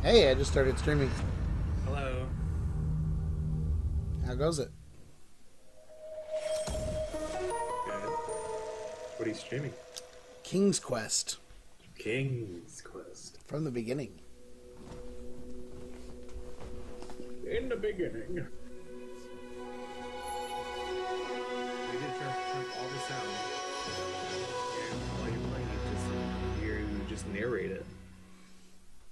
Hey, I just started streaming. Hello. How goes it? Good. What are you streaming? King's Quest. King's Quest. From the beginning. In the beginning. We did turn all this out. And while you're playing, you just narrate it.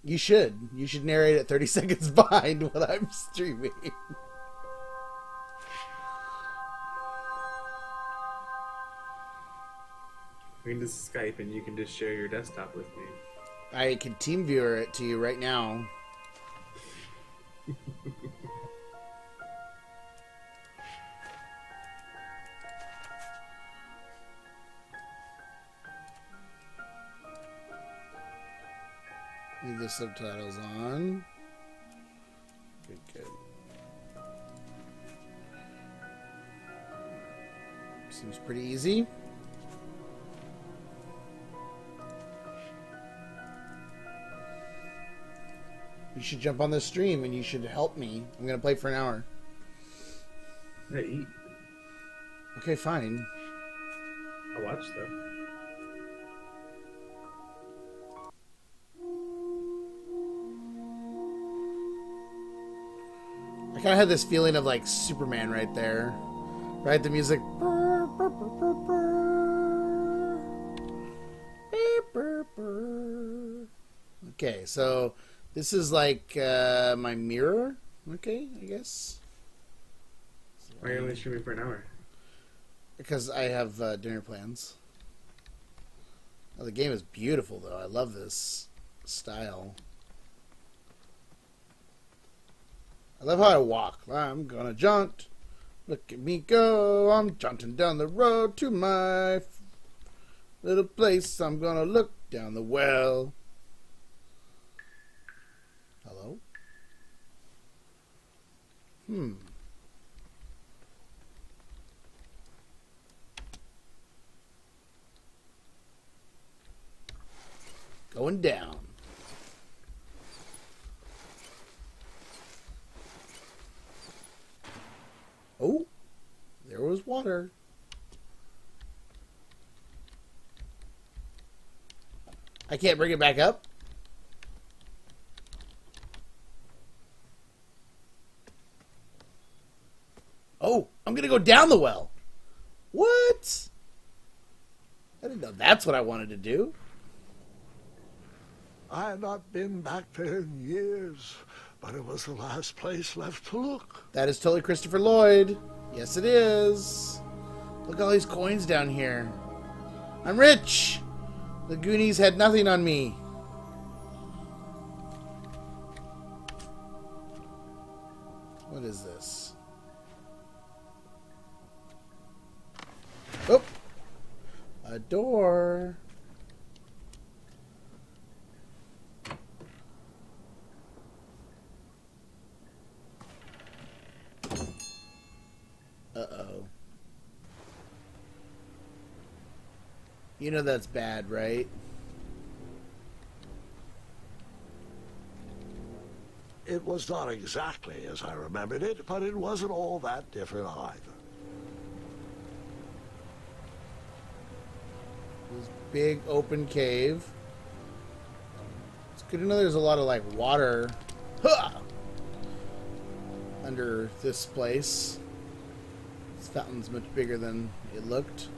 You should. You should narrate it 30 seconds behind what I'm streaming. We can just Skype and you can just share your desktop with me. I can team viewer it to you right now. Leave the subtitles on. Good, good. Seems pretty easy. You should jump on the stream and you should help me. I'm gonna play for an hour. Yeah, eat. Okay, fine. I'll watch though. I kind of had this feeling of like Superman right there. Right? The music. Okay, so this is like my mirror. Okay, I guess. Why are you only streaming for an hour? Because I have dinner plans. Oh, the game is beautiful, though. I love this style. I love how I walk. I'm gonna jaunt. Look at me go. I'm jaunting down the road to my little place. I'm gonna look down the well. Hello? Going down. Oh, there was water. I can't bring it back up. Oh, I'm going to go down the well. What? I didn't know that's what I wanted to do. I have not been back there in years, but it was the last place left to look. That is totally Christopher Lloyd. Yes, it is. Look at all these coins down here. I'm rich. The Goonies had nothing on me. What is this? Oh, a door. Uh-oh. You know that's bad, right? It was not exactly as I remembered it, but it wasn't all that different either. This big open cave. It's good to know there's a lot of like water under this place. This fountain's much bigger than it looked.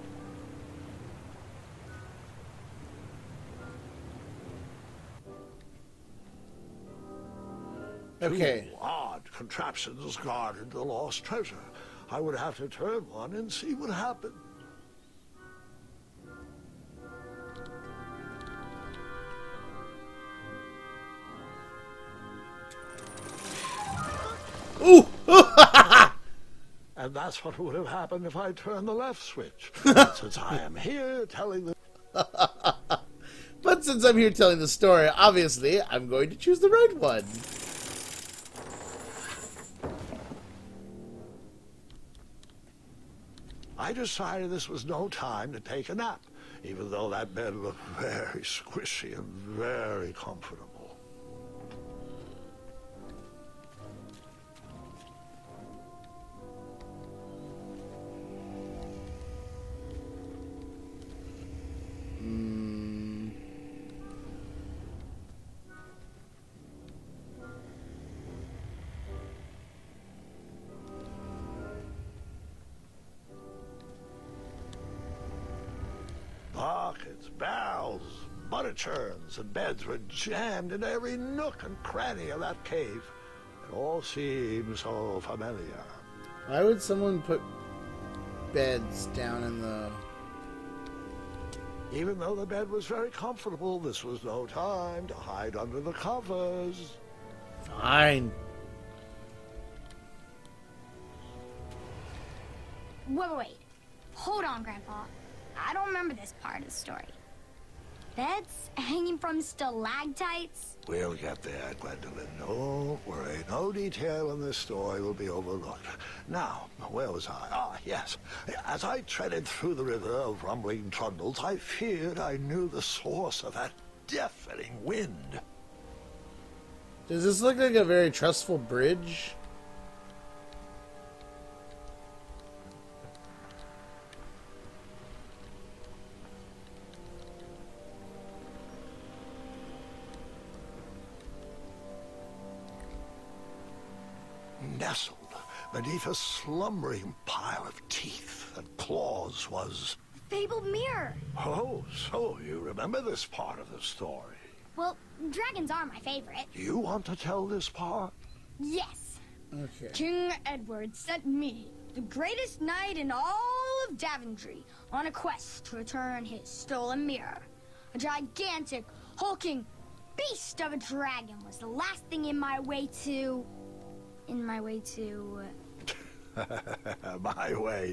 Okay. Two odd contraptions guarded the lost treasure. I would have to turn one and see what happened. Ooh! And that's what would have happened if I turned the left switch. Since I am here telling the... But since I'm here telling the story, obviously, I'm going to choose the right one. I decided this was no time to take a nap, even though that bed looked very squishy and very comfortable. pots, barrels, butter churns, and beds were jammed in every nook and cranny of that cave. It all seemed so familiar. Why would someone put beds down in the... Even though the bed was very comfortable, this was no time to hide under the covers. Fine. Wait. Hold on, Grandpa. I don't remember this part of the story. Beds hanging from stalactites? We'll get there, Gwendolyn. Don't worry. No detail in this story will be overlooked. Now, where was I? Ah, yes. As I treaded through the river of rumbling trundles, I feared I knew the source of that deafening wind. Does this look like a very trustful bridge? Nestled beneath a slumbering pile of teeth and claws was... Fabled mirror. Oh, so you remember this part of the story. Well, dragons are my favorite. Do you want to tell this part? Yes. Okay. King Edward sent me, the greatest knight in all of Daventry, on a quest to return his stolen mirror. A gigantic, hulking beast of a dragon was the last thing in my way to... My way,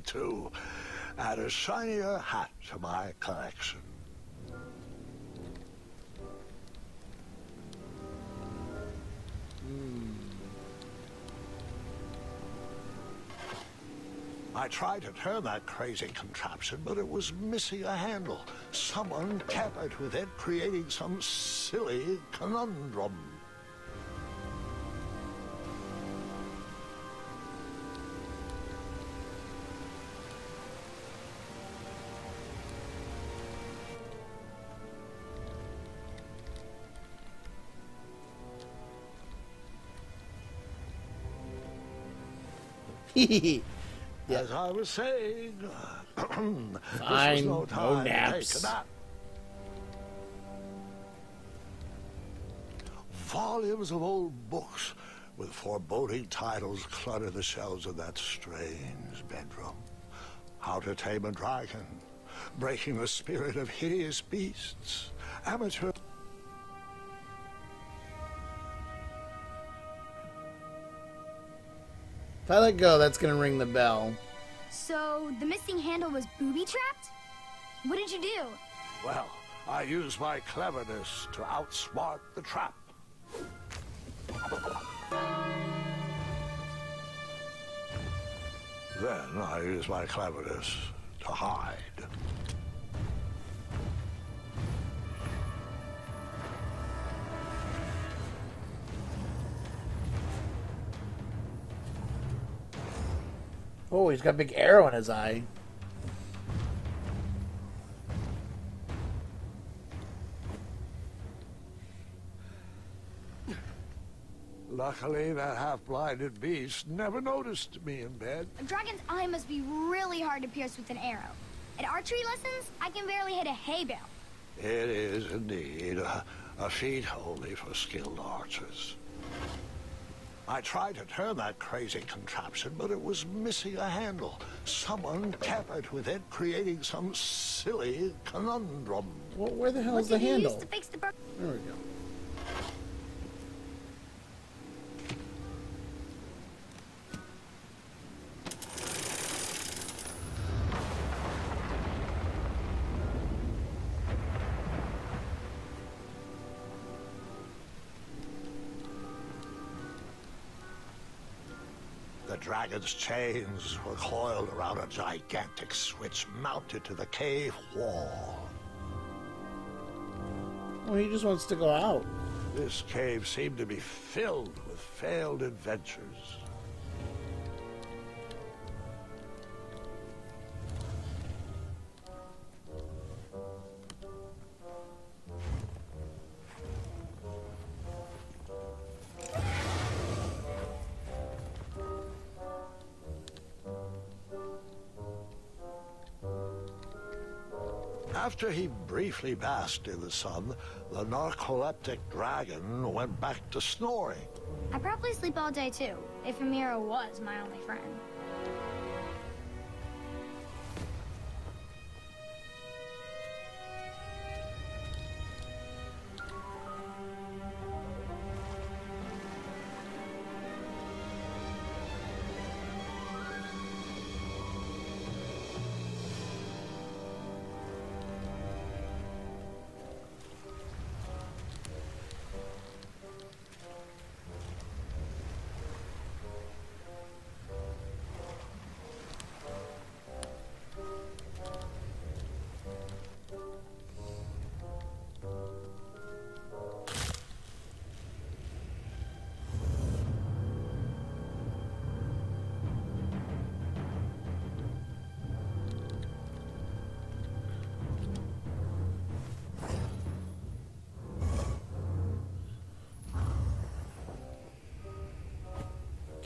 too. Add a shinier hat to my collection. I tried to turn that crazy contraption, but it was missing a handle. Someone tampered with it, creating some silly conundrum. As I was saying, this was no time to naps. take a nap. Volumes of old books with foreboding titles clutter the shelves of that strange bedroom. How to Tame a Dragon, Breaking the Spirit of Hideous Beasts, Amateur... If I let go, that's gonna ring the bell. So, the missing handle was booby-trapped? What did you do? Well, I used my cleverness to outsmart the trap. Then I used my cleverness to hide. Oh, he's got a big arrow in his eye. Luckily, that half-blinded beast never noticed me in bed. A dragon's eye must be really hard to pierce with an arrow. At archery lessons, I can barely hit a hay bale. It is indeed a feat only for skilled archers. I tried to turn that crazy contraption, but it was missing a handle. Someone tampered with it, creating some silly conundrum. Well, where the hell What is the did you handle? use to fix the broken... There we go. The dragon's chains were coiled around a gigantic switch mounted to the cave wall. Well, he just wants to go out. This cave seemed to be filled with failed adventures. After he briefly basked in the sun, the narcoleptic dragon went back to snoring. I probably sleep all day too, if Amira was my only friend.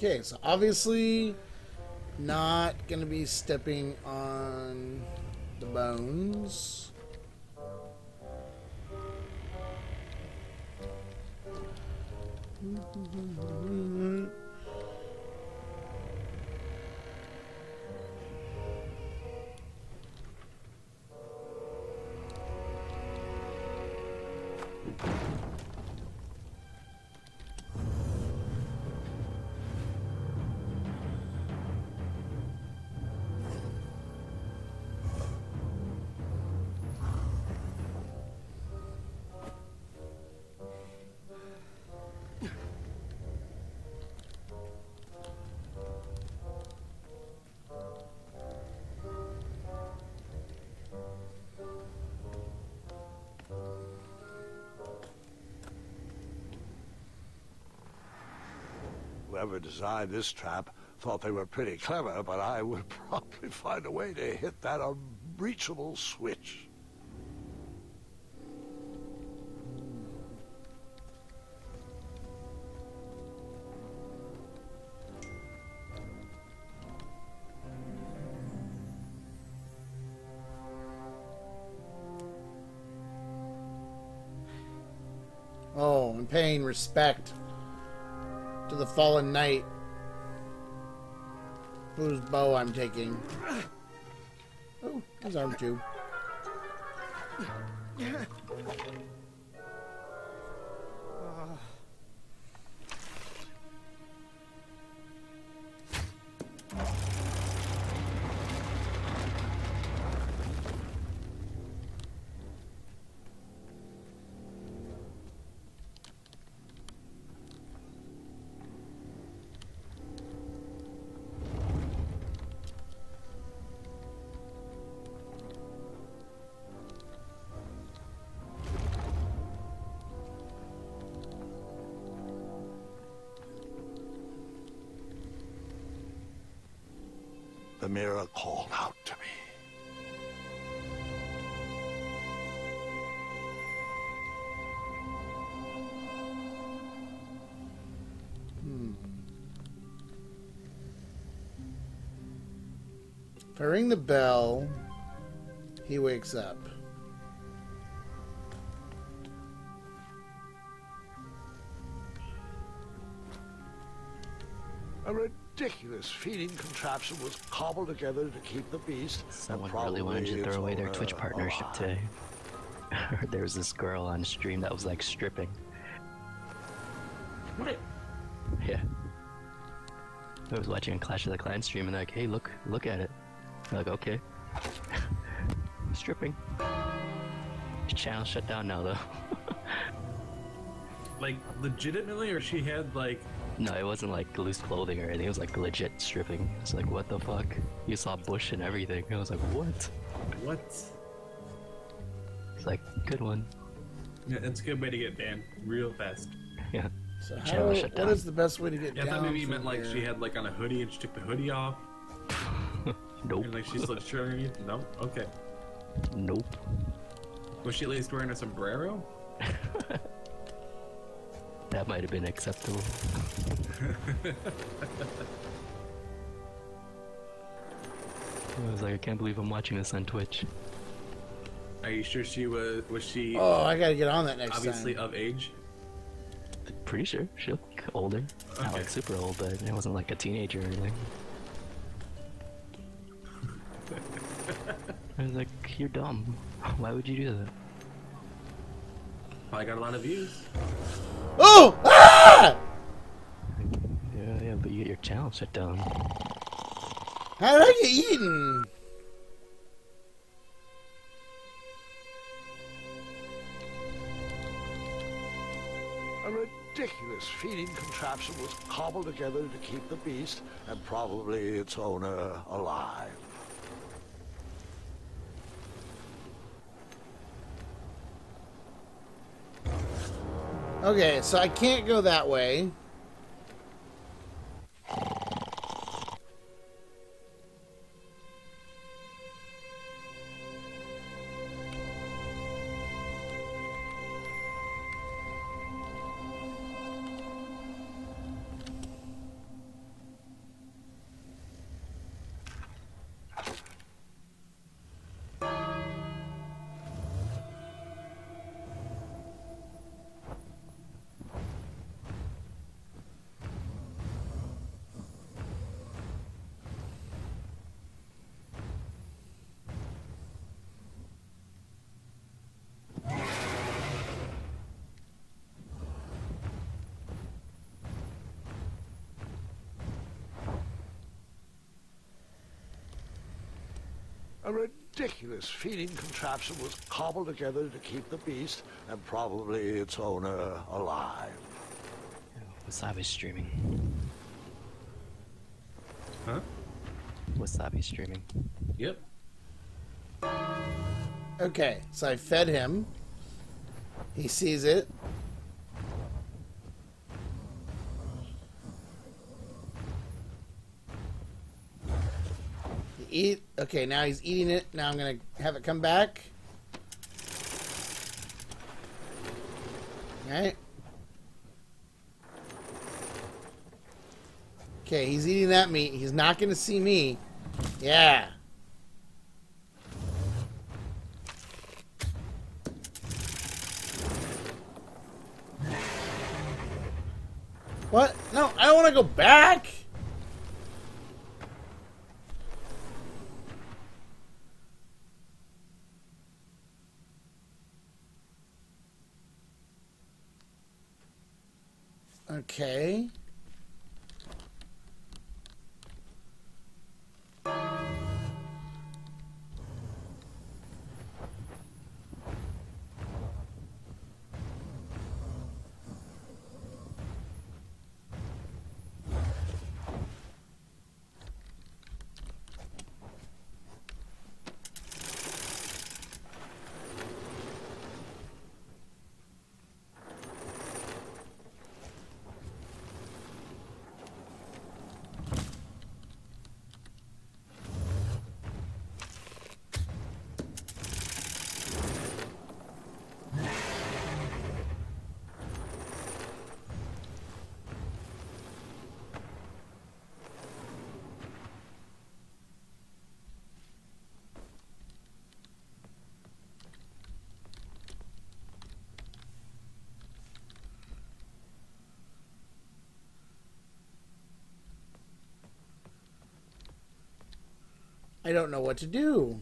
Okay, so obviously not gonna be stepping on the bones. Whoever designed this trap thought they were pretty clever, but I would probably find a way to hit that unreachable switch. Oh, I'm paying respect to the fallen knight whose bow I'm taking. Oh, his arm too. The mirror called out to me. If I ring the bell, he wakes up. A ridiculous feeding contraption was cobbled together to keep the beast. Someone really wanted to throw away their Twitch partnership today. I heard there was this girl on stream that was like stripping. What? Yeah. I was watching a Clash of the Clans stream and they're like, hey, look at it. I'm like, okay. Stripping. Channel shut down now though. Like, legitimately, or she had, like... No, it wasn't like loose clothing or anything. It was like legit stripping. It's like, what the fuck? You saw bush and everything. I was like, what? What? It's like, good one. Yeah, that's a good way to get banned real fast. Yeah. So Channel shut down. what is the best way to get Yeah, I down thought maybe you from meant like here? she had like on a hoodie and she took the hoodie off. Nope. And like she's like shirt underneath. No? Okay. Nope. Was she at least wearing a sombrero? That might have been acceptable. I was like, I can't believe I'm watching this on Twitch. Are you sure she was she Oh, I gotta get on that next obviously time. of age? Pretty sure she looked older. Not Okay. like super old, but it wasn't like a teenager or anything. I was like, you're dumb. Why would you do that? Probably got a lot of views. Oh! Ah! Yeah, but you get your channel shut down. How did I get eaten? A ridiculous feeding contraption was cobbled together to keep the beast and probably its owner alive. Okay, so I can't go that way. A ridiculous feeding contraption was cobbled together to keep the beast and probably its owner alive. Wasabi's streaming. Huh? Wasabi's streaming. Yep. Okay, so I fed him. He sees it. He eat. Okay, now he's eating it. Now I'm gonna have it come back. Alright. Okay, he's eating that meat. He's not gonna see me. Yeah. What? No, I don't want to go back. Okay. I don't know what to do.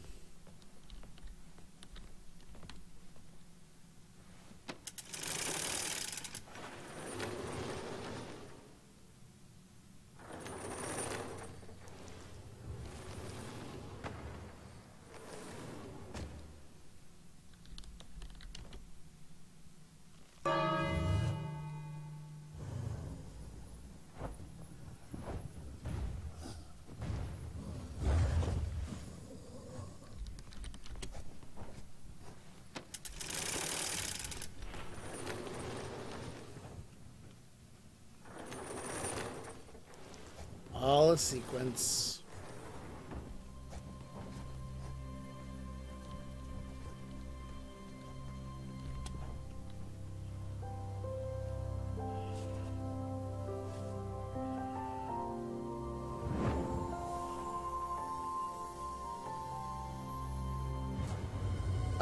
All a sequence.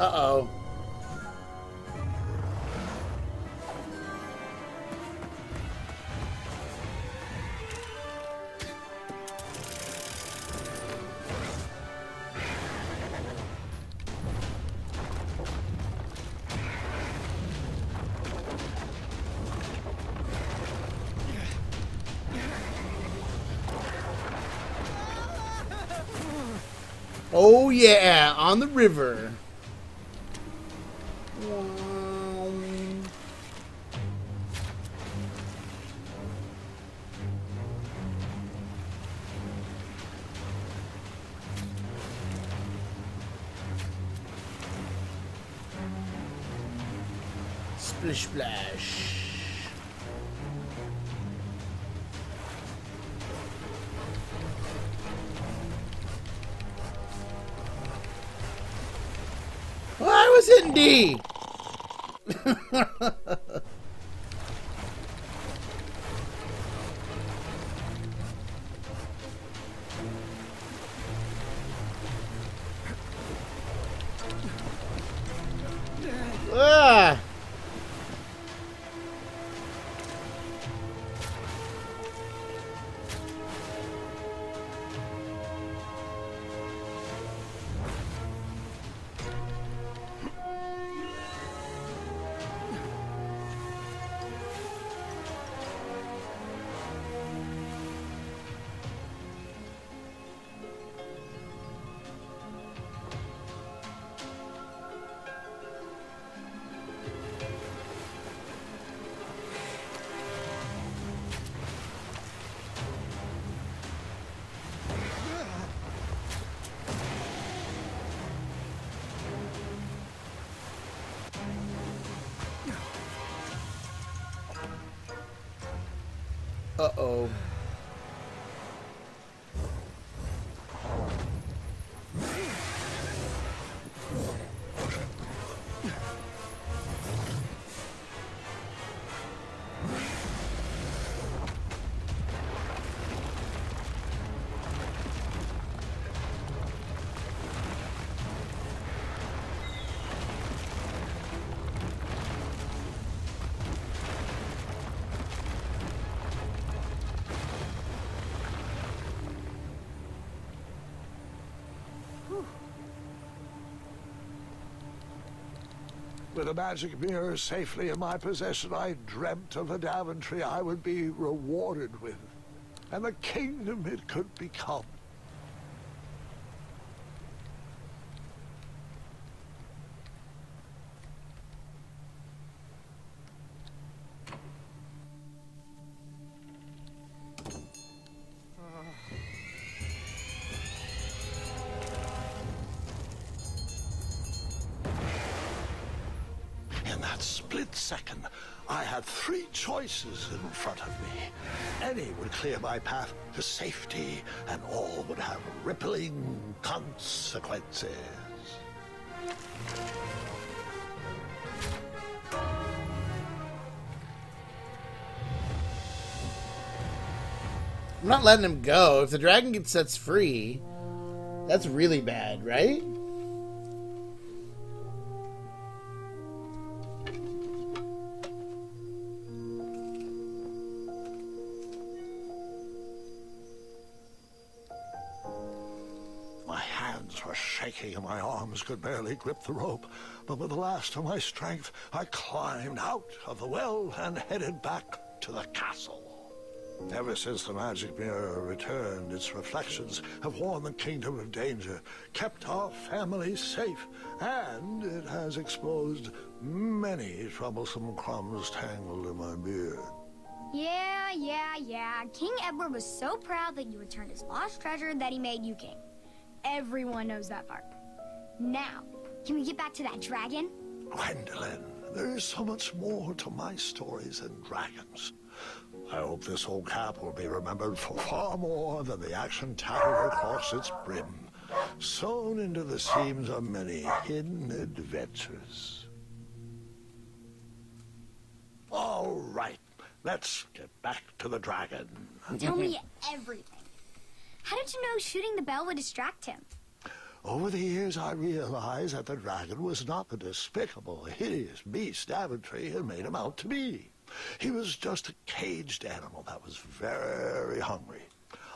Uh-oh. Oh yeah, on the river. Splish splash. Well, I was hitting D. Ah. Uh-oh. With a magic mirror safely in my possession, I dreamt of a Daventry I would be rewarded with, and the kingdom it could become. In that split second, I had three choices in front of me. Any would clear my path to safety, and all would have rippling consequences. I'm not letting him go. If the dragon gets set free, that's really bad, right? My hands were shaking and my arms could barely grip the rope, but with the last of my strength, I climbed out of the well and headed back to the castle. Ever since the magic mirror returned, its reflections have warned the kingdom of danger, kept our family safe, and it has exposed many troublesome crumbs tangled in my beard. Yeah. King Edward was so proud that you returned his lost treasure that he made you king. Everyone knows that part. Now, can we get back to that dragon? Gwendolyn, there is so much more to my stories than dragons. I hope this old cap will be remembered for far more than the action tattered across its brim, sewn into the seams of many hidden adventures. All right, let's get back to the dragon. Tell me everything. How did you know shooting the bell would distract him? Over the years, I realized that the dragon was not the despicable, hideous beast Daventry had made him out to be. He was just a caged animal that was very hungry.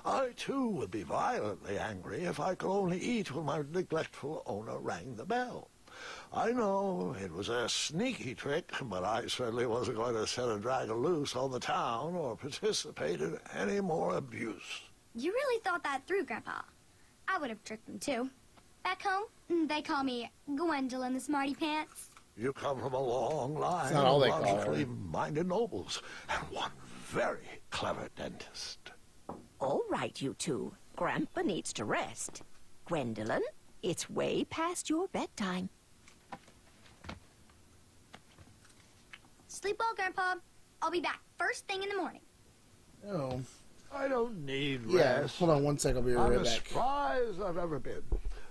I, too, would be violently angry if I could only eat when my neglectful owner rang the bell. I know it was a sneaky trick, but I certainly wasn't going to set a dragon loose on the town or participate in any more abuse. You really thought that through, Grandpa. I would have tricked them, too. Back home, they call me Gwendolyn the Smarty Pants. You come from a long line not all of they call her. logically minded nobles, and one very clever dentist. All right, you two. Grandpa needs to rest. Gwendolyn, it's way past your bedtime. Sleep well, Grandpa. I'll be back first thing in the morning. Oh. I don't need Yeah, rest. hold on one sec. I'll be I'm right as back. spry as I've ever been,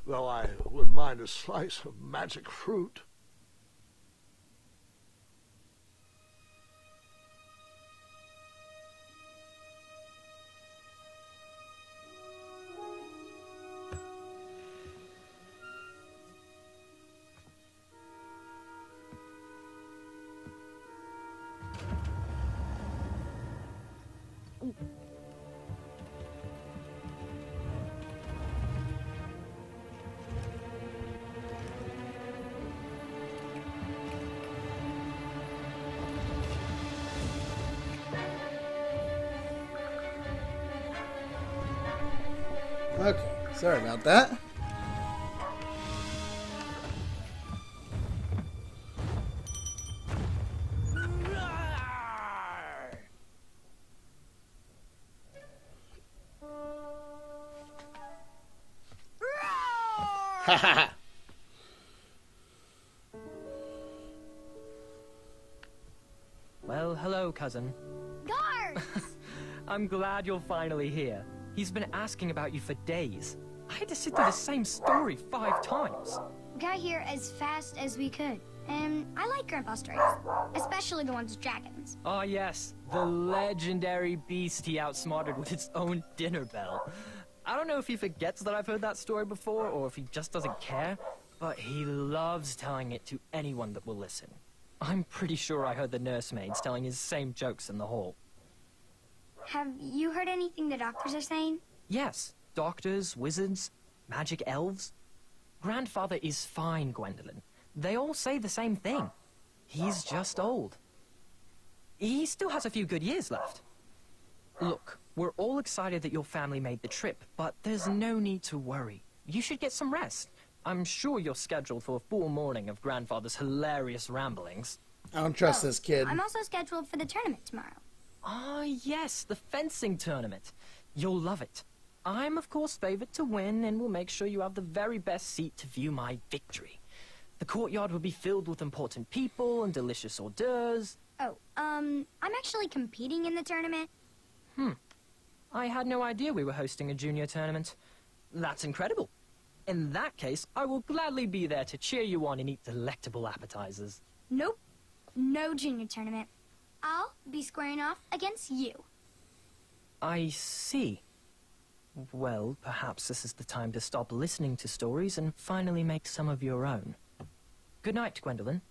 though I wouldn't mind a slice of magic fruit. Okay, sorry about that. Ha ha ha! Well, hello, cousin. Guards! I'm glad you're finally here. He's been asking about you for days. I had to sit through the same story 5 times. Got here as fast as we could. And I like Grandpa's stories, especially the ones with dragons. Ah, yes, the legendary beast he outsmarted with its own dinner bell. I don't know if he forgets that I've heard that story before, or if he just doesn't care, but he loves telling it to anyone that will listen. I'm pretty sure I heard the nursemaids telling his same jokes in the hall. Have you heard anything the doctors are saying? Yes, doctors, wizards, magic elves. Grandfather is fine, Gwendolyn. They all say the same thing. He's just old. He still has a few good years left. Look, we're all excited that your family made the trip, but there's no need to worry. You should get some rest. I'm sure you're scheduled for a full morning of Grandfather's hilarious ramblings. I don't trust this kid. I'm also scheduled for the tournament tomorrow. Ah, yes, the fencing tournament. You'll love it. I'm, of course, favored to win, and will make sure you have the very best seat to view my victory. The courtyard will be filled with important people and delicious hors d'oeuvres. Oh, I'm actually competing in the tournament. I had no idea we were hosting a junior tournament. That's incredible. In that case, I will gladly be there to cheer you on and eat delectable appetizers. Nope. No junior tournament. I'll be squaring off against you. I see. Well, perhaps this is the time to stop listening to stories and finally make some of your own. Good night, Gwendolyn.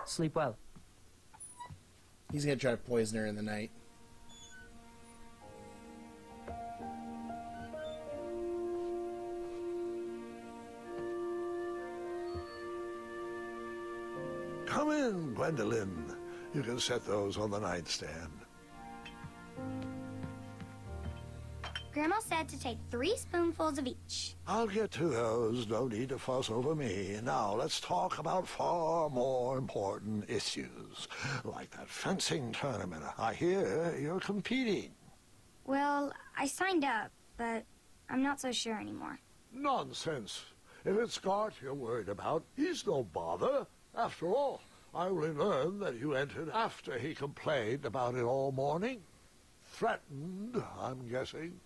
Sleep well. He's gonna try to poison her in the night. Come in, Gwendolyn. You can set those on the nightstand. Grandma said to take 3 spoonfuls of each. I'll get to those. No need to fuss over me. Now, let's talk about far more important issues, like that fencing tournament. I hear you're competing. Well, I signed up, but I'm not so sure anymore. Nonsense. If it's Gart you're worried about, he's no bother. After all, I only learned that you entered after he complained about it all morning. Threatened, I'm guessing.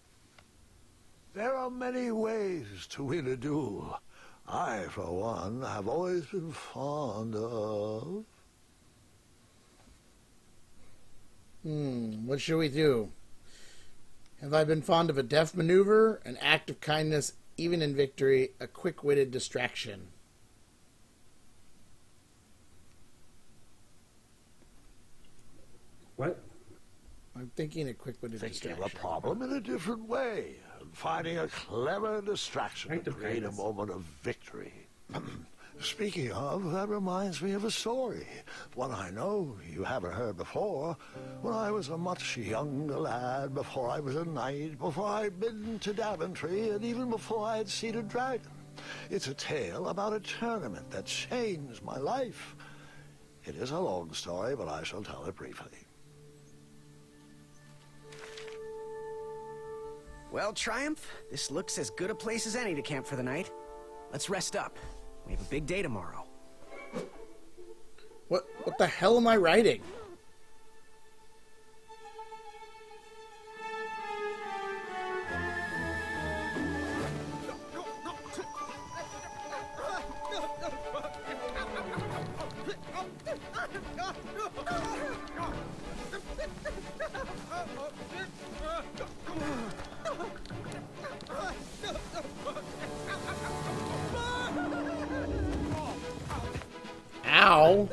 There are many ways to win a duel. I, for one, have always been fond of... What should we do? Have I been fond of a deft maneuver, an act of kindness Even in victory, a quick-witted distraction. What? I'm thinking a quick-witted Thinking of distraction. a problem in a different way, and finding a clever distraction Act to of create a kindness. moment of victory. Speaking of, that reminds me of a story. One I know you haven't heard before. When I was a much younger lad, before I was a knight, before I'd been to Daventry, and even before I had seen a dragon. It's a tale about a tournament that changed my life. It is a long story, but I shall tell it briefly. Well, Triumph, this looks as good a place as any to camp for the night. Let's rest up. We have a big day tomorrow. What the hell am I writing? Ow.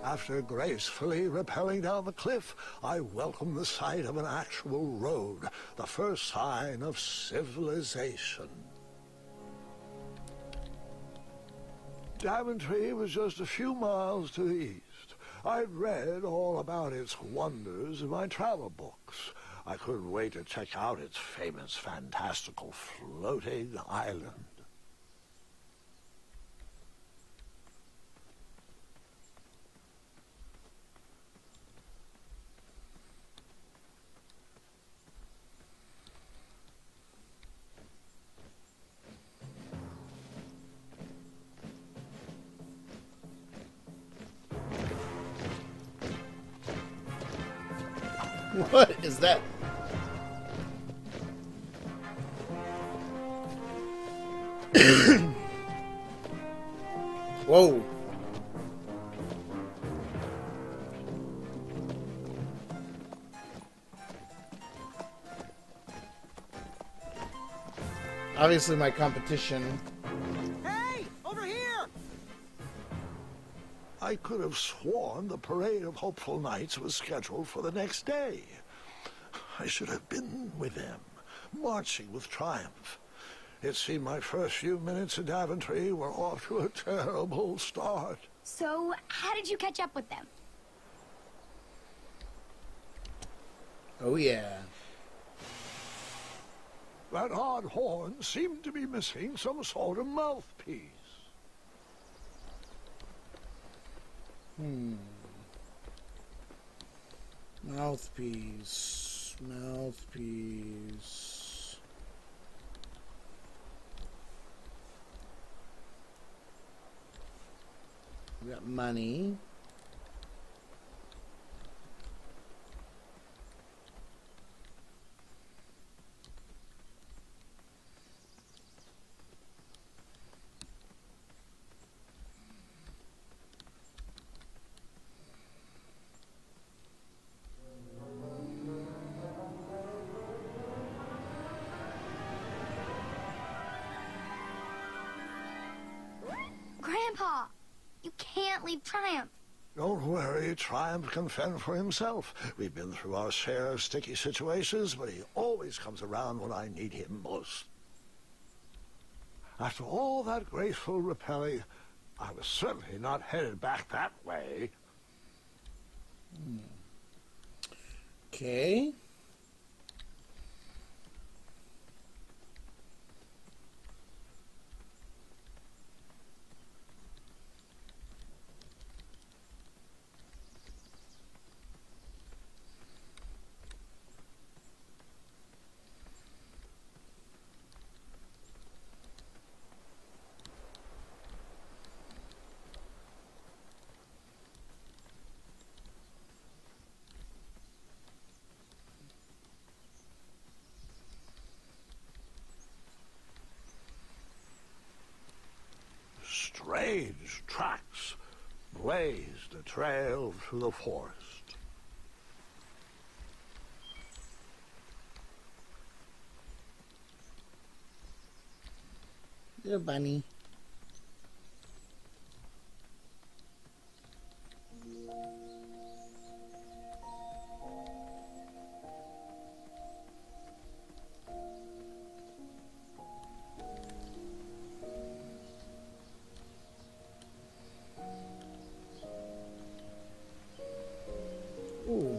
After gracefully rappelling down the cliff, I welcomed the sight of an actual road, the first sign of civilization. Daventry was just a few miles to the east. I'd read all about its wonders in my travel books. I couldn't wait to check out its famous, fantastical floating island. What is that? Whoa. Obviously my competition. Hey! Over here! I could have sworn the Parade of Hopeful Knights was scheduled for the next day. I should have been with them, marching with triumph. It seemed my first few minutes in Daventry were off to a terrible start. So, how did you catch up with them? Oh yeah. That odd horn seemed to be missing some sort of mouthpiece. Mouthpiece. Mouthpiece. We got money. Grandpa, you can't leave Triumph. Don't worry, Triumph can fend for himself. We've been through our share of sticky situations, but he always comes around when I need him most. After all that graceful rappelling, I was certainly not headed back that way. Okay. trail through the forest. Little bunny. Ooh.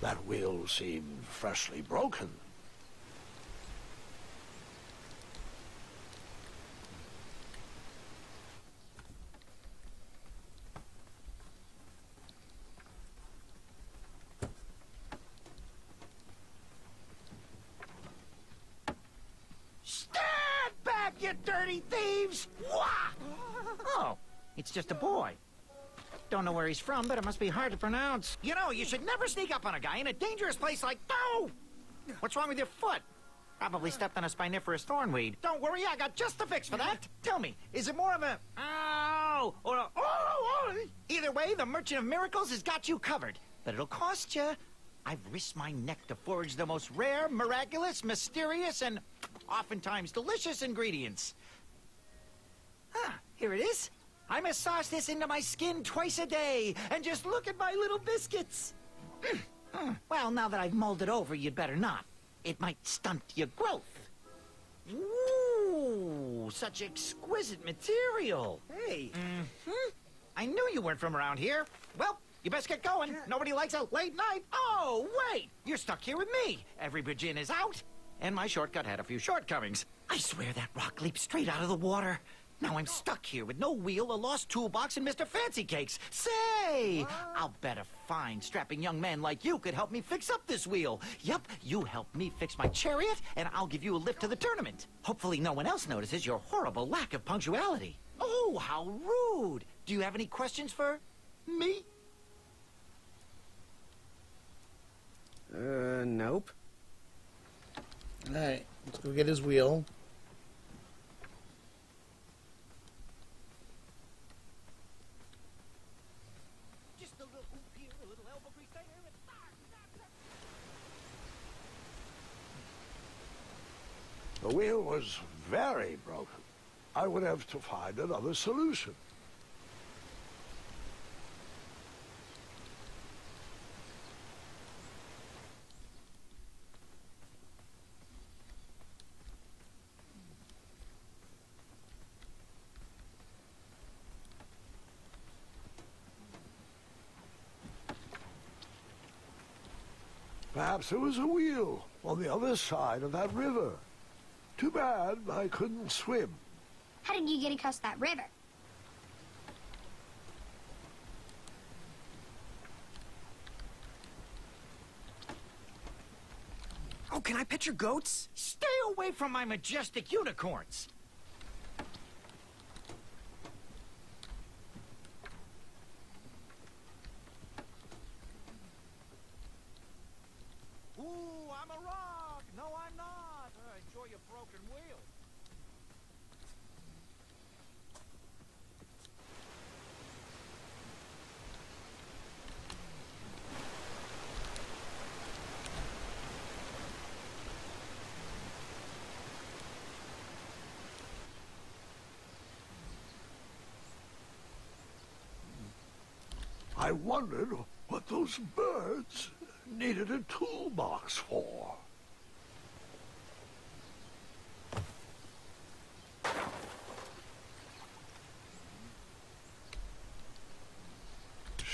That wheel seemed freshly broken. Stand back, you dirty thieves! Wah! Oh, it's just a boy. Don't know where he's from, but it must be hard to pronounce. You know, you should never sneak up on a guy in a dangerous place like... Oh! What's wrong with your foot? Probably stepped on a spiniferous thornweed. Don't worry, I got just the fix for that. Tell me, is it more of a... Ow! Or a... Oh! Either way, the Merchant of Miracles has got you covered. But it'll cost you. I've risked my neck to forage the most rare, miraculous, mysterious, and oftentimes delicious ingredients. Ah, here it is. I massage this into my skin twice a day, and just look at my little biscuits. Well, now that I've mulled it over, you'd better not. It might stunt your growth. Ooh, such exquisite material. Hey. I knew you weren't from around here. Well, you best get going. Nobody likes a late night. Oh, wait, you're stuck here with me. Every bridge in is out, and my shortcut had a few shortcomings. I swear that rock leaped straight out of the water. Now I'm stuck here with no wheel, a lost toolbox, and Mr. Fancy Cakes. Say, I'll bet a fine, strapping young man like you could help me fix up this wheel. Yep, you help me fix my chariot, and I'll give you a lift to the tournament. Hopefully no one else notices your horrible lack of punctuality. Oh, how rude. Do you have any questions for me? Nope. Alright, let's go get his wheel. The wheel was very broken. I would have to find another solution. Perhaps there was a wheel on the other side of that river. Too bad I couldn't swim. How did you get across that river? Oh, can I pet your goats? Stay away from my majestic unicorns. Ooh, I'm a rock. No, I'm not. Enjoy your broken wheel. I wondered what those birds needed a toolbox for.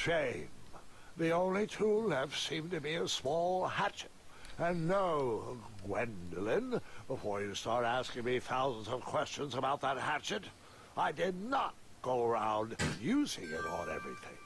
shame. The only tool left seemed to be a small hatchet. And no, Gwendolyn, before you start asking me thousands of questions about that hatchet, I did not go around using it on everything.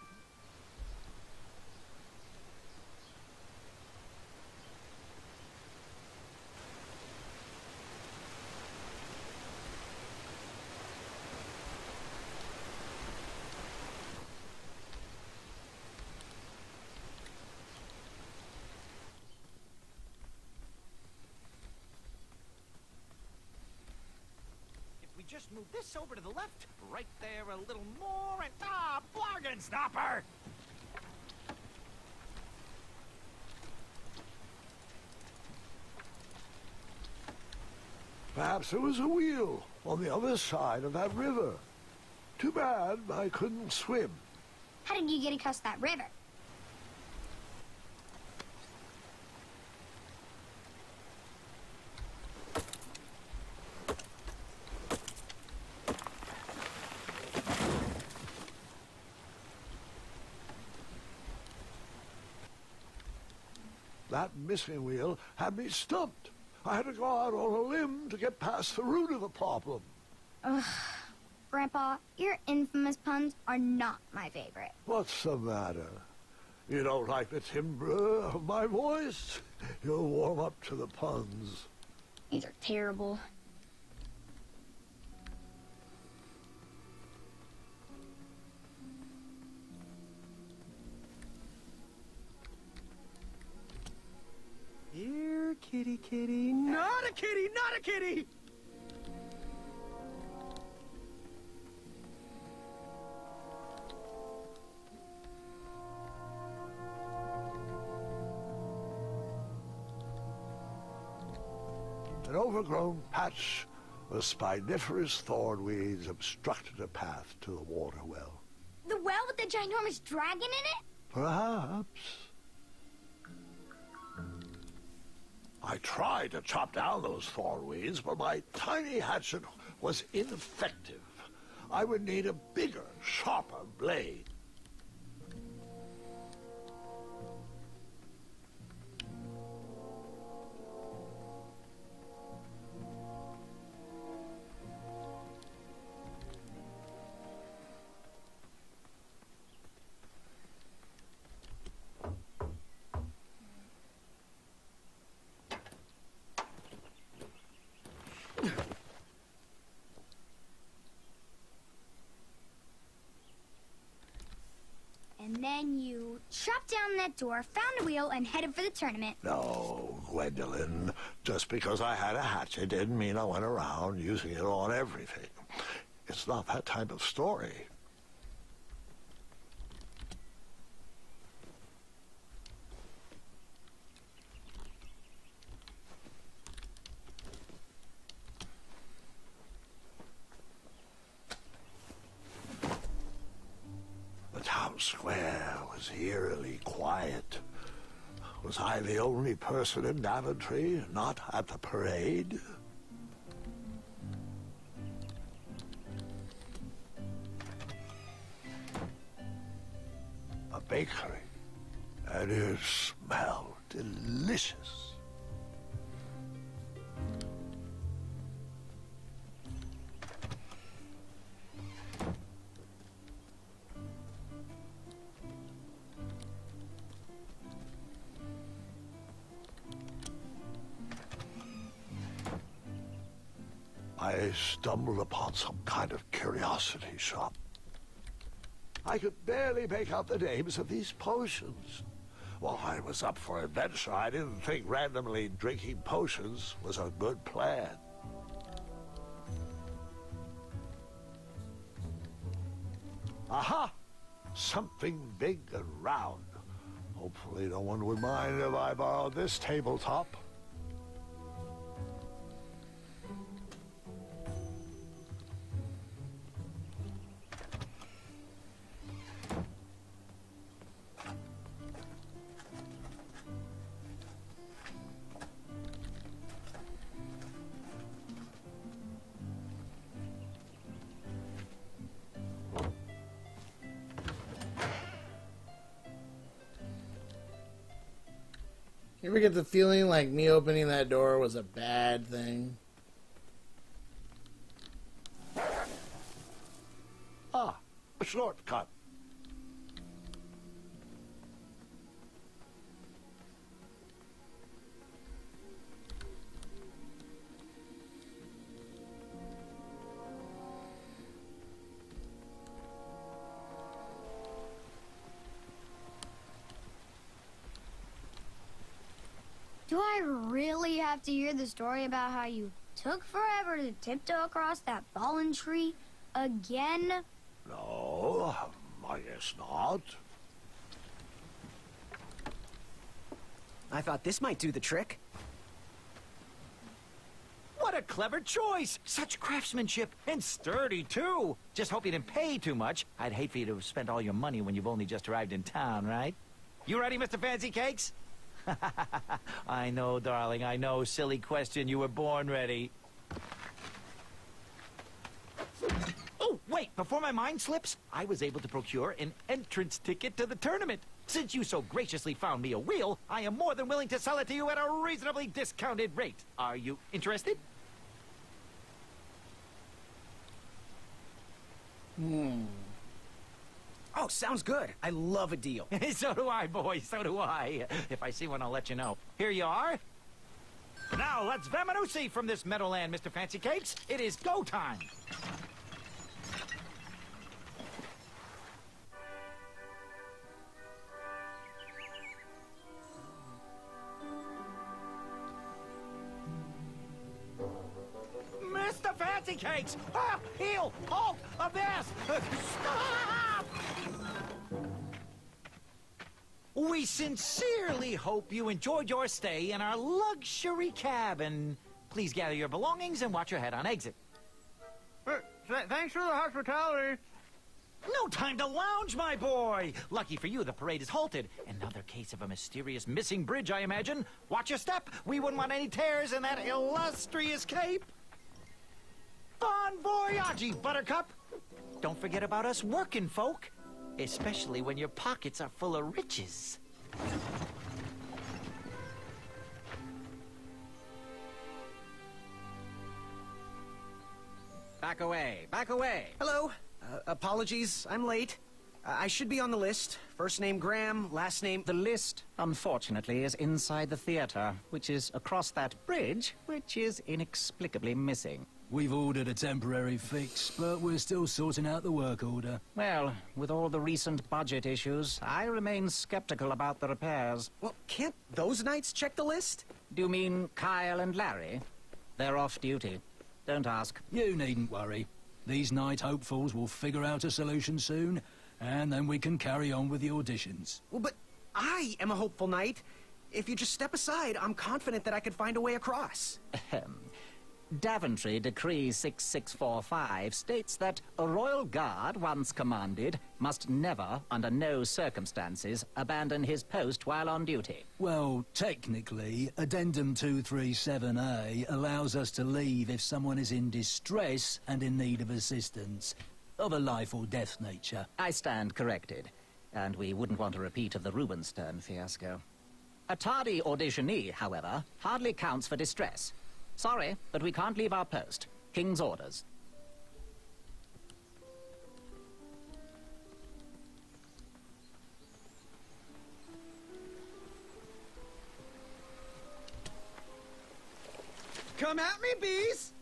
Just move this over to the left, right there a little more, and bargain stopper! Perhaps there was a wheel on the other side of that river. Too bad I couldn't swim. How did you get across that river? That missing wheel had me stumped. I had to go out on a limb to get past the root of the problem. Ugh. Grandpa, your infamous puns are not my favorite. What's the matter? You don't like the timbre of my voice? You'll warm up to the puns. These are terrible. Here, kitty, kitty. Not a kitty, not a kitty! An overgrown patch of spiniferous thornweeds obstructed a path to the water well. The well with the ginormous dragon in it? Perhaps. I tried to chop down those thornweeds, but my tiny hatchet was ineffective. I would need a bigger, sharper blade. And then you chopped down that door, found a wheel, and headed for the tournament. No, Gwendolyn. Just because I had a hatchet didn't mean I went around using it on everything. It's not that type of story. The town square was eerily quiet. Was I the only person in Daventry not at the parade? A bakery, and it smelled delicious. I stumbled upon some kind of curiosity shop. I could barely make out the names of these potions. While I was up for adventure, I didn't think randomly drinking potions was a good plan. Aha! Something big and round. Hopefully no one would mind if I borrowed this tabletop. You ever get the feeling like me opening that door was a bad thing? Ah, a shortcut. Do I really have to hear the story about how you took forever to tiptoe across that fallen tree again? No, I guess not. I thought this might do the trick. What a clever choice! Such craftsmanship, and sturdy, too! Just hope you didn't pay too much. I'd hate for you to have spent all your money when you've only just arrived in town, right? You ready, Mr. Fancy Cakes? I know, darling, I know. Silly question. You were born ready. Oh, wait, before my mind slips, I was able to procure an entrance ticket to the tournament. Since you so graciously found me a wheel, I am more than willing to sell it to you at a reasonably discounted rate. Are you interested? Oh, sounds good. I love a deal. So do I, boy, so do I. If I see one, I'll let you know. Here you are. Now, let's Vamanusi from this meadowland, Mr. Fancy Cakes. It is go time. Mr. Fancy Cakes! Ah, heel! Halt! Abyss! Stop! We sincerely hope you enjoyed your stay in our luxury cabin. Please gather your belongings and watch your head on exit. Thanks for the hospitality. No time to lounge, my boy! Lucky for you, the parade is halted. Another case of a mysterious missing bridge, I imagine. Watch your step. We wouldn't want any tears in that illustrious cape. Bon voyage, Buttercup! Don't forget about us working folk, especially when your pockets are full of riches. Back away, back away. Hello. Apologies, I'm late. I should be on the list. First name Graham, last name... The list, unfortunately, is inside the theater, which is across that bridge, which is inexplicably missing. We've ordered a temporary fix, but we're still sorting out the work order. Well, with all the recent budget issues, I remain skeptical about the repairs. Well, can't those knights check the list? Do you mean Kyle and Larry? They're off duty. Don't ask. You needn't worry. These night hopefuls will figure out a solution soon, and then we can carry on with the auditions. Well, but I am a hopeful knight. If you just step aside, I'm confident that I could find a way across. Daventry Decree 6645 states that a royal guard, once commanded, must never, under no circumstances, abandon his post while on duty. Well, technically, Addendum 237A allows us to leave if someone is in distress and in need of assistance, of a life or death nature. I stand corrected, and we wouldn't want a repeat of the Rubenstern fiasco. A tardy auditionee, however, hardly counts for distress. Sorry, but we can't leave our post. King's orders. Come at me, bees!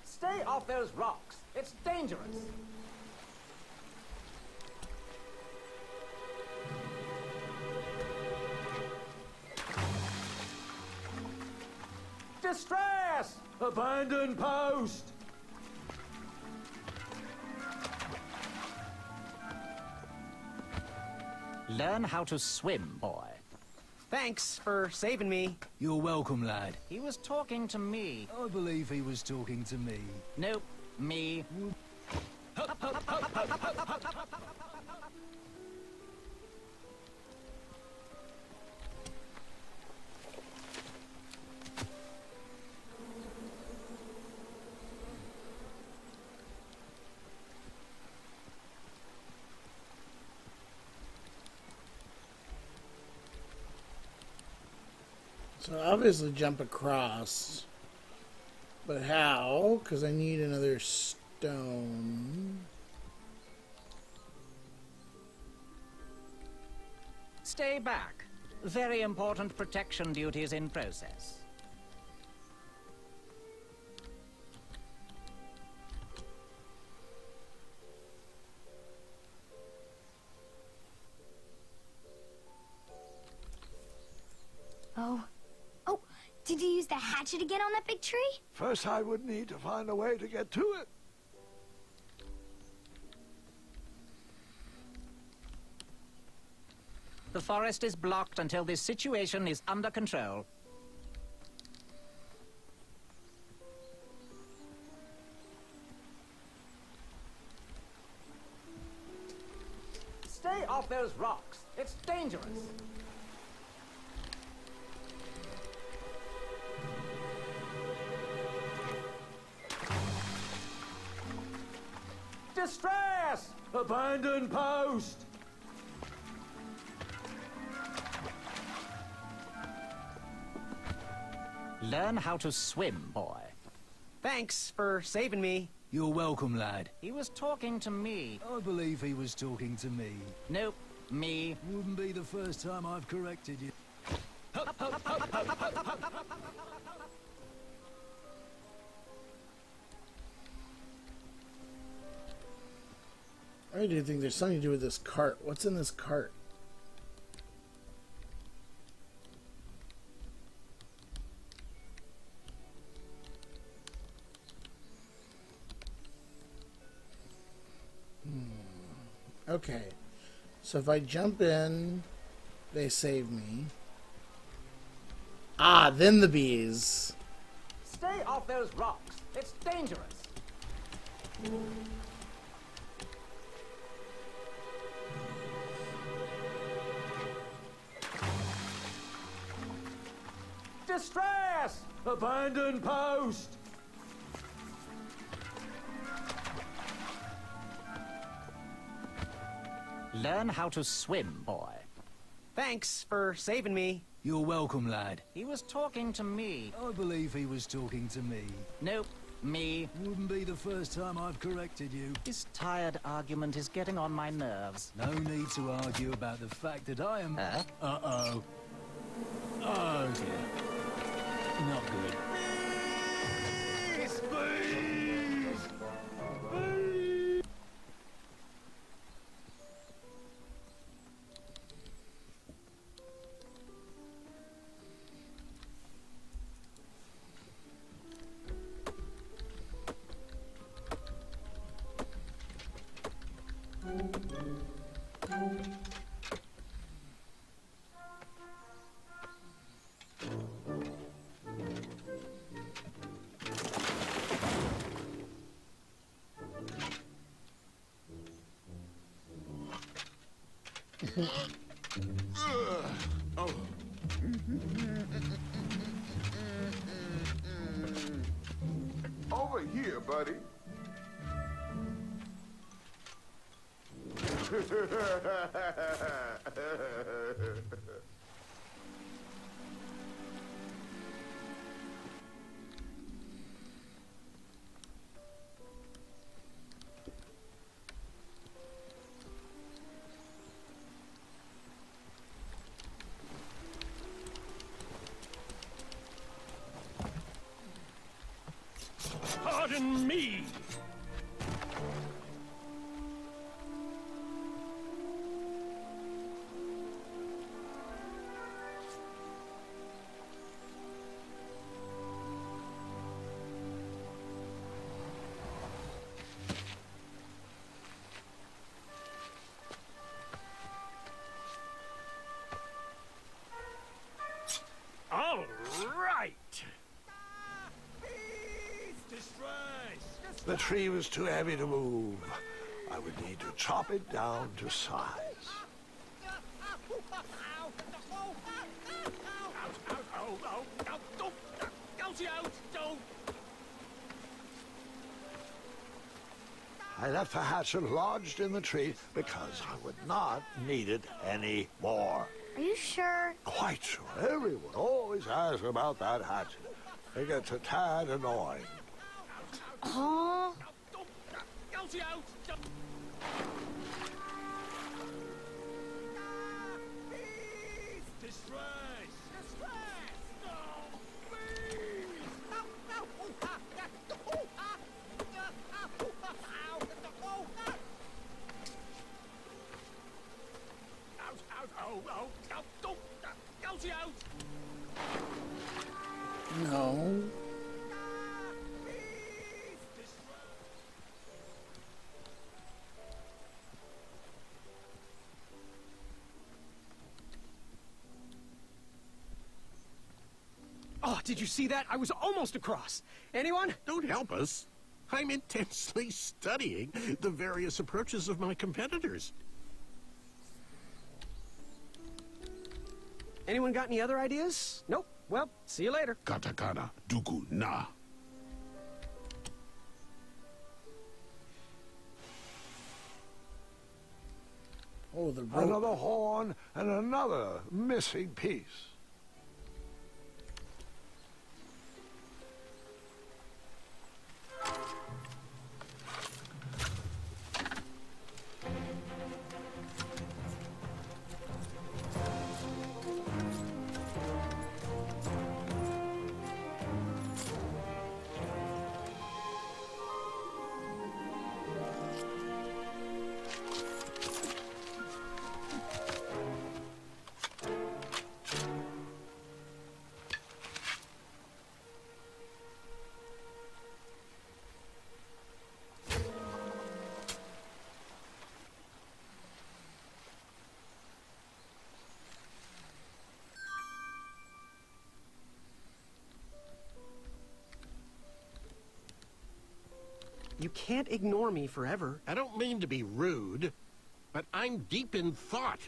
Stay off those rocks. It's dangerous. Distress! Abandon post! Learn how to swim, boy. Thanks for saving me. You're welcome, lad. He was talking to me. I believe he was talking to me. Nope, me. So obviously jump across. But how? Because I need another stone. Stay back. Very important protection duties in process. Oh. Oh, did you use the hatchet again on that big tree? First, I would need to find a way to get to it. The forest is blocked until this situation is under control. Stay off those rocks. It's dangerous. Distress! Abandon post! Learn how to swim, boy. Thanks for saving me. You're welcome, lad. He was talking to me. I believe he was talking to me. Nope, me. Wouldn't be the first time I've corrected you. I do think there's something to do with this cart. What's in this cart? Okay. So if I jump in, they save me. Ah, then the bees. Stay off those rocks. It's dangerous. Distress! Abandon post! Learn how to swim, boy. Thanks for saving me. You're welcome, lad. He was talking to me. I believe he was talking to me. Nope, me. Wouldn't be the first time I've corrected you. This tired argument is getting on my nerves. No need to argue about the fact that I am... Huh? Uh-oh. Oh, dear. Not good. Please! Please! Please! Oh. Over here, buddy. Pardon me! All right! The tree was too heavy to move. I would need to chop it down to size. I left the hatchet lodged in the tree because I would not need it any more. Are you sure? Quite sure. Everyone always asks about that hatchet. It gets a tad annoying. Oh. No. Oh, did you see that? I was almost across. Anyone? Don't help us. I'm intensely studying the various approaches of my competitors. Anyone got any other ideas? Nope. Well, see you later. Katakana, dugu na. Oh, the rope. Another horn and another missing piece. You can't ignore me forever. I don't mean to be rude, but I'm deep in thought.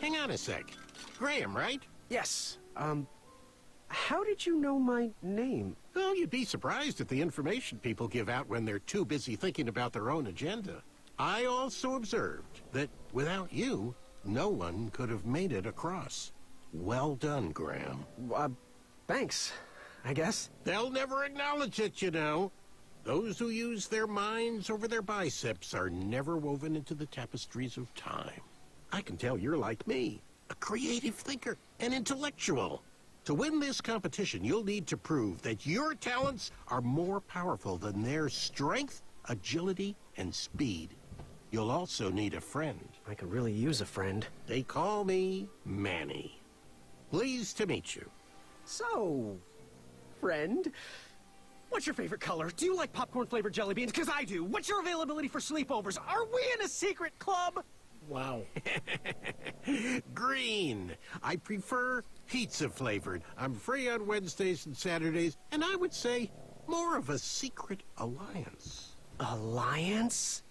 Hang on a sec. Graham, right? Yes. How did you know my name? Well, you'd be surprised at the information people give out when they're too busy thinking about their own agenda. I also observed that without you, no one could have made it across. Well done, Graham. Thanks, I guess. They'll never acknowledge it, you know. Those who use their minds over their biceps are never woven into the tapestries of time. I can tell you're like me, a creative thinker, an intellectual. To win this competition, you'll need to prove that your talents are more powerful than their strength, agility, and speed. You'll also need a friend. I could really use a friend. They call me Manny. Pleased to meet you. So, friend, what's your favorite color? Do you like popcorn-flavored jelly beans? Because I do. What's your availability for sleepovers? Are we in a secret club? Wow. Green. I prefer pizza-flavored. I'm free on Wednesdays and Saturdays, and I would say more of a secret alliance. Alliance?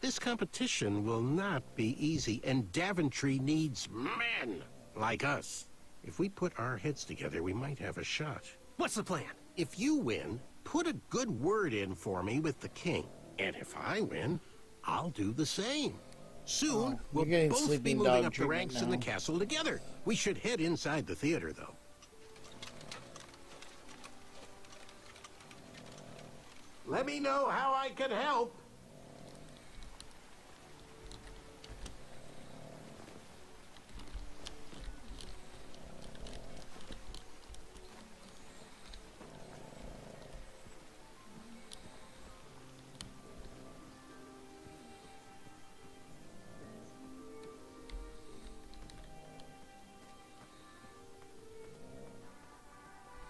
This competition will not be easy, and Daventry needs men like us. If we put our heads together, we might have a shot. What's the plan? If you win, put a good word in for me with the king. And if I win, I'll do the same. Soon, Oh, we'll you're getting both be sleeping moving dog up the treatment ranks in the now. castle together. We should head inside the theater, though. Let me know how I can help.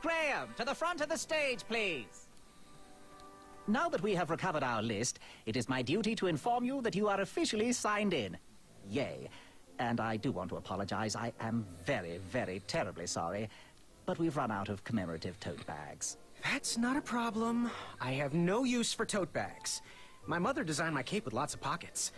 Graham, to the front of the stage, please. Now that we have recovered our list, it is my duty to inform you that you are officially signed in. Yay. And I do want to apologize. I am very, very terribly sorry. But we've run out of commemorative tote bags. That's not a problem. I have no use for tote bags. My mother designed my cape with lots of pockets.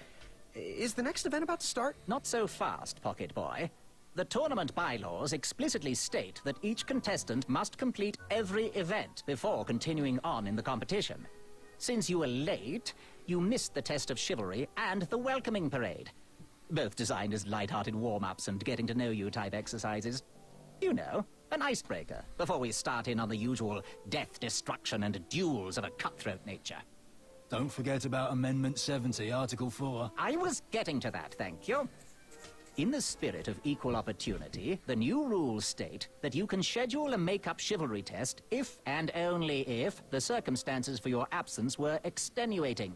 Is the next event about to start? Not so fast, Pocket Boy. The tournament bylaws explicitly state that each contestant must complete every event before continuing on in the competition. Since you were late, you missed the test of chivalry and the welcoming parade. Both designed as light-hearted warm-ups and getting-to-know-you type exercises. You know, an icebreaker before we start in on the usual death, destruction, and duels of a cutthroat nature. Don't forget about Amendment 70, Article 4. I was getting to that, thank you. In the spirit of equal opportunity, the new rules state that you can schedule a make-up chivalry test if and only if the circumstances for your absence were extenuating.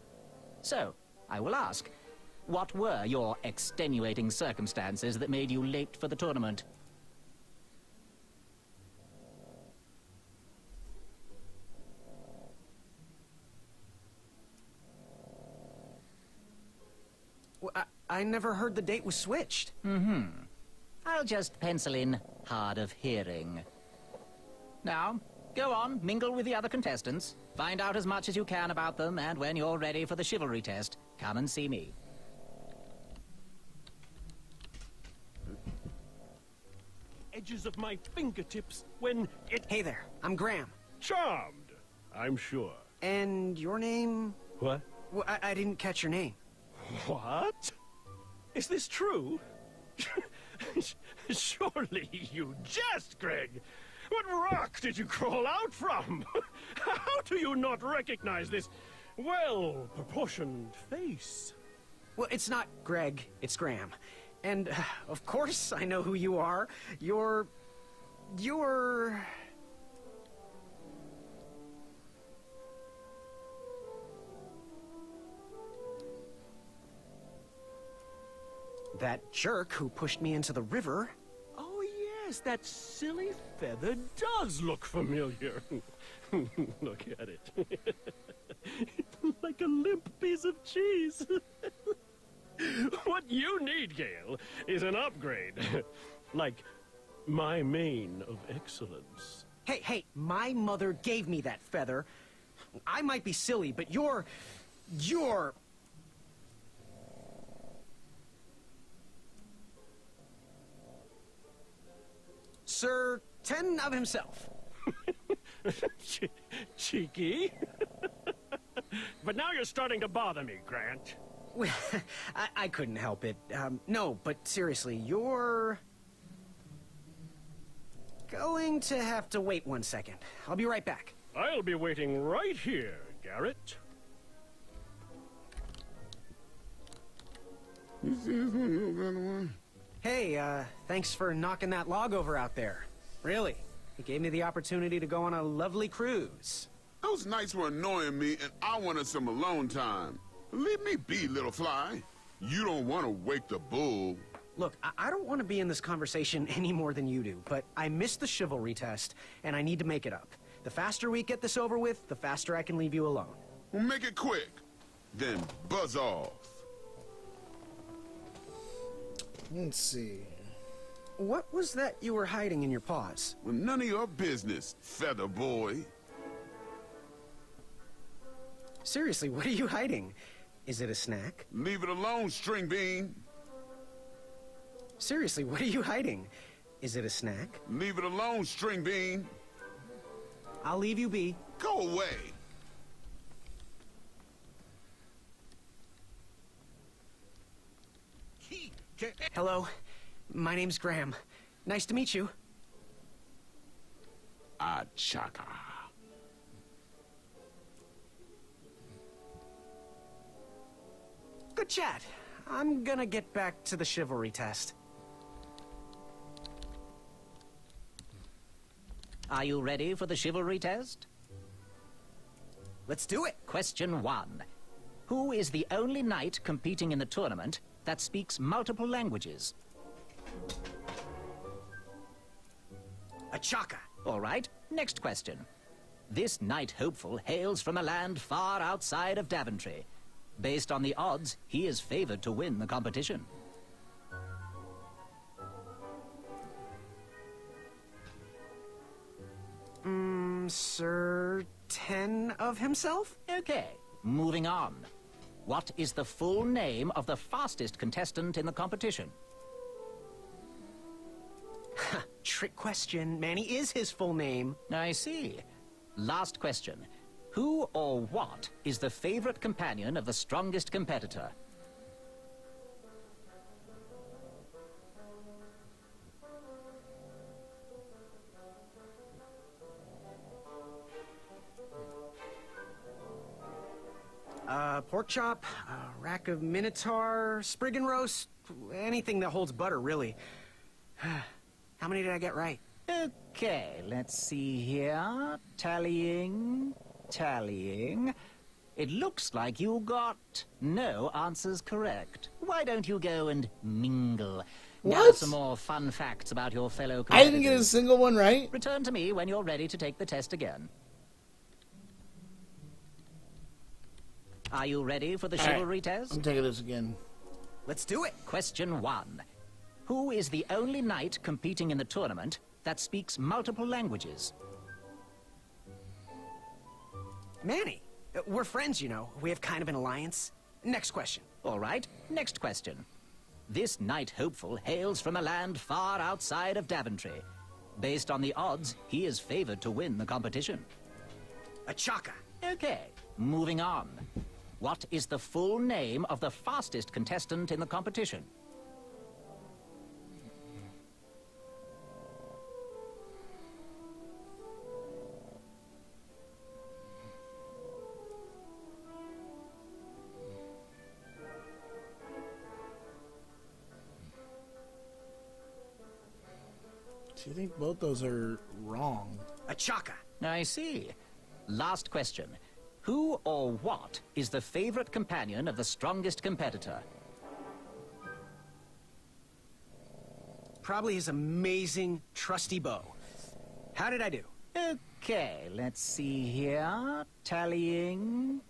So, I will ask, what were your extenuating circumstances that made you late for the tournament? Well, I never heard the date was switched. I'll just pencil in hard of hearing. Now, go on, mingle with the other contestants. Find out as much as you can about them, and when you're ready for the chivalry test, come and see me. Edges of my fingertips when it... Hey there, I'm Graham. Charmed, I'm sure. And your name? What? Well, I didn't catch your name. What? Is this true? Surely you jest, Greg. What rock did you crawl out from? How do you not recognize this well-proportioned face? Well, it's not Greg, it's Graham. And, of course, I know who you are. You're... that jerk who pushed me into the river. Oh, yes, that silly feather does look familiar. Look at it. Like a limp piece of cheese. What you need, Gale, is an upgrade. Like my mane of excellence. Hey, my mother gave me that feather. I might be silly, but you're... Sir Ten of himself. Cheeky. But now you're starting to bother me, Grant. Well, I couldn't help it. No, but seriously, you're... going to have to wait 1 second. I'll be right back. I'll be waiting right here, Garrett. Hey, thanks for knocking that log over out there. Really. It gave me the opportunity to go on a lovely cruise. Those nights were annoying me, and I wanted some alone time. Leave me be, little fly. You don't want to wake the bull. Look, I don't want to be in this conversation any more than you do, but I missed the chivalry test, and I need to make it up. The faster we get this over with, the faster I can leave you alone. Well, make it quick. Then buzz off. Let's see. What was that you were hiding in your paws? Well, none of your business, feather boy. Seriously, what are you hiding? Is it a snack? Leave it alone, string bean. Seriously, what are you hiding? Is it a snack? Leave it alone, string bean. I'll leave you be. Go away. Hello. My name's Graham. Nice to meet you. Achaka. Good chat. I'm gonna get back to the chivalry test. Are you ready for the chivalry test? Let's do it. Question 1. Who is the only knight competing in the tournament that speaks multiple languages? Achaka. All right, next question. This knight hopeful hails from a land far outside of Daventry. Based on the odds, he is favored to win the competition. Sir 10 of himself? Okay, moving on. What is the full name of the fastest contestant in the competition? Trick question. Manny is his full name. I see. Last question. Who or what is the favorite companion of the strongest competitor? Pork chop, rack of minotaur, sprig and roast, anything that holds butter, really. How many did I get right? Okay, let's see here. Tallying. It looks like you got no answers correct. Why don't you go and mingle? Gather What? some more fun facts about your fellow I competitors. didn't get a single one right. Return to me when you're ready to take the test again. Are you ready for the All right, chivalry test? I'm taking this again. Let's do it. Question 1. Who is the only knight competing in the tournament that speaks multiple languages? Manny. We're friends, you know. We have kind of an alliance. Next question. All right, next question. This knight hopeful hails from a land far outside of Daventry. Based on the odds, he is favored to win the competition. Achaka. Okay, moving on. What is the full name of the fastest contestant in the competition? Do you think both those are wrong? Achaka. I see. Last question. Who or what is the favorite companion of the strongest competitor? Probably his amazing, trusty bow. How did I do? Okay, let's see here. Tallying.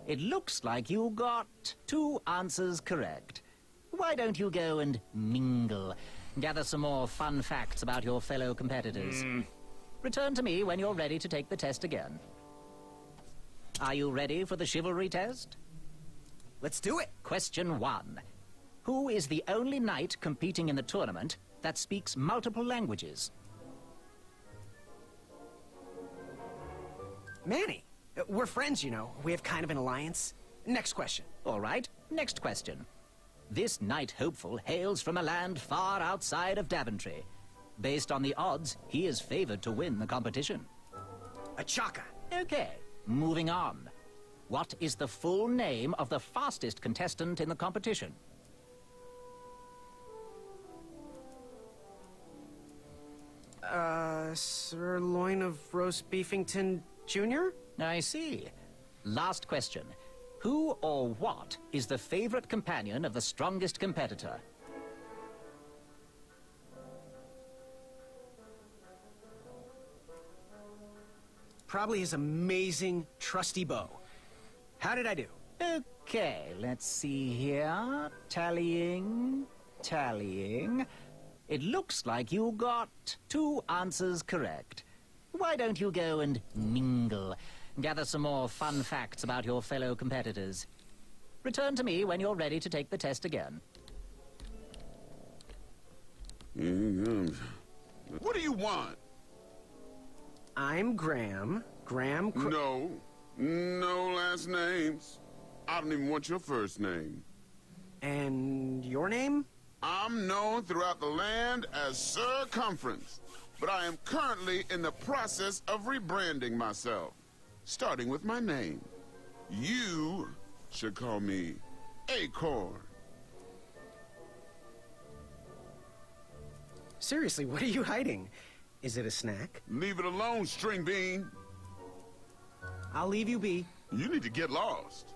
It looks like you got 2 answers correct. Why don't you go and mingle? Gather some more fun facts about your fellow competitors. Return to me when you're ready to take the test again. Are you ready for the chivalry test? Let's do it. Question 1. Who is the only knight competing in the tournament that speaks multiple languages? Manny. We're friends, you know. We have kind of an alliance. Next question. All right, next question. This knight hopeful hails from a land far outside of Daventry. Based on the odds, he is favored to win the competition. Achaka. Okay, moving on. What is the full name of the fastest contestant in the competition? Sirloin of Roast Beefington Jr.? I see. Last question. Who or what is the favorite companion of the strongest competitor? Probably his amazing, trusty bow. How did I do? Okay, let's see here. Tallying. It looks like you got 2 answers correct. Why don't you go and mingle? Gather some more fun facts about your fellow competitors. Return to me when you're ready to take the test again. What do you want? I'm Graham. No last names. I don't even want your first name. And your name? I'm known throughout the land as Circumference, but I am currently in the process of rebranding myself, starting with my name. You should call me Acorn. Seriously, what are you hiding? Is it a snack? Leave it alone, String Bean. I'll leave you be. You need to get lost.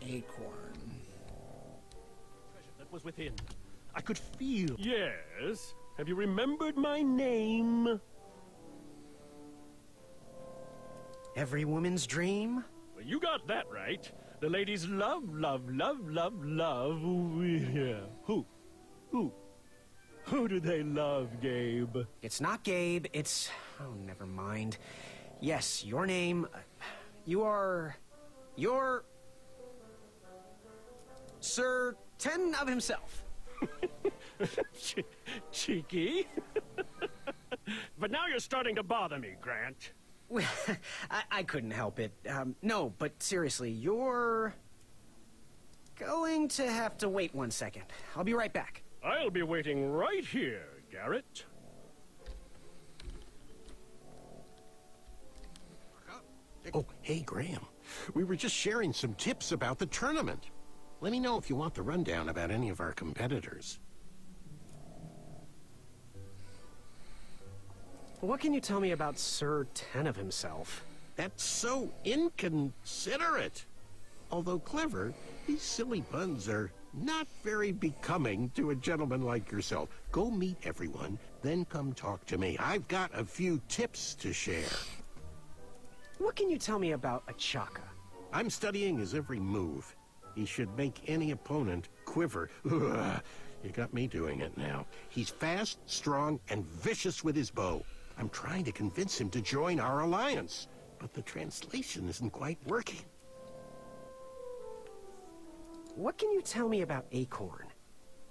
Acorn. That was within. I could feel. Yes. Have you remembered my name? Every woman's dream? Well, you got that right. The ladies love. Yeah. Who? Who do they love, Gabe? It's not Gabe, it's... Oh, never mind. Yes, your name... You're... Sir Ten of himself. Cheeky. But now you're starting to bother me, Grant. Well, I couldn't help it. No, but seriously, you're... going to have to wait 1 second. I'll be right back. I'll be waiting right here, Garrett. Oh, hey, Graham. We were just sharing some tips about the tournament. Let me know if you want the rundown about any of our competitors. What can you tell me about Sir Ten of himself? That's so inconsiderate. Although clever, these silly puns are not very becoming to a gentleman like yourself. Go meet everyone, then come talk to me. I've got a few tips to share. What can you tell me about Achaka? I'm studying his every move. He should make any opponent quiver. Ugh, you got me doing it now. He's fast, strong, and vicious with his bow. I'm trying to convince him to join our alliance, but the translation isn't quite working. What can you tell me about Acorn?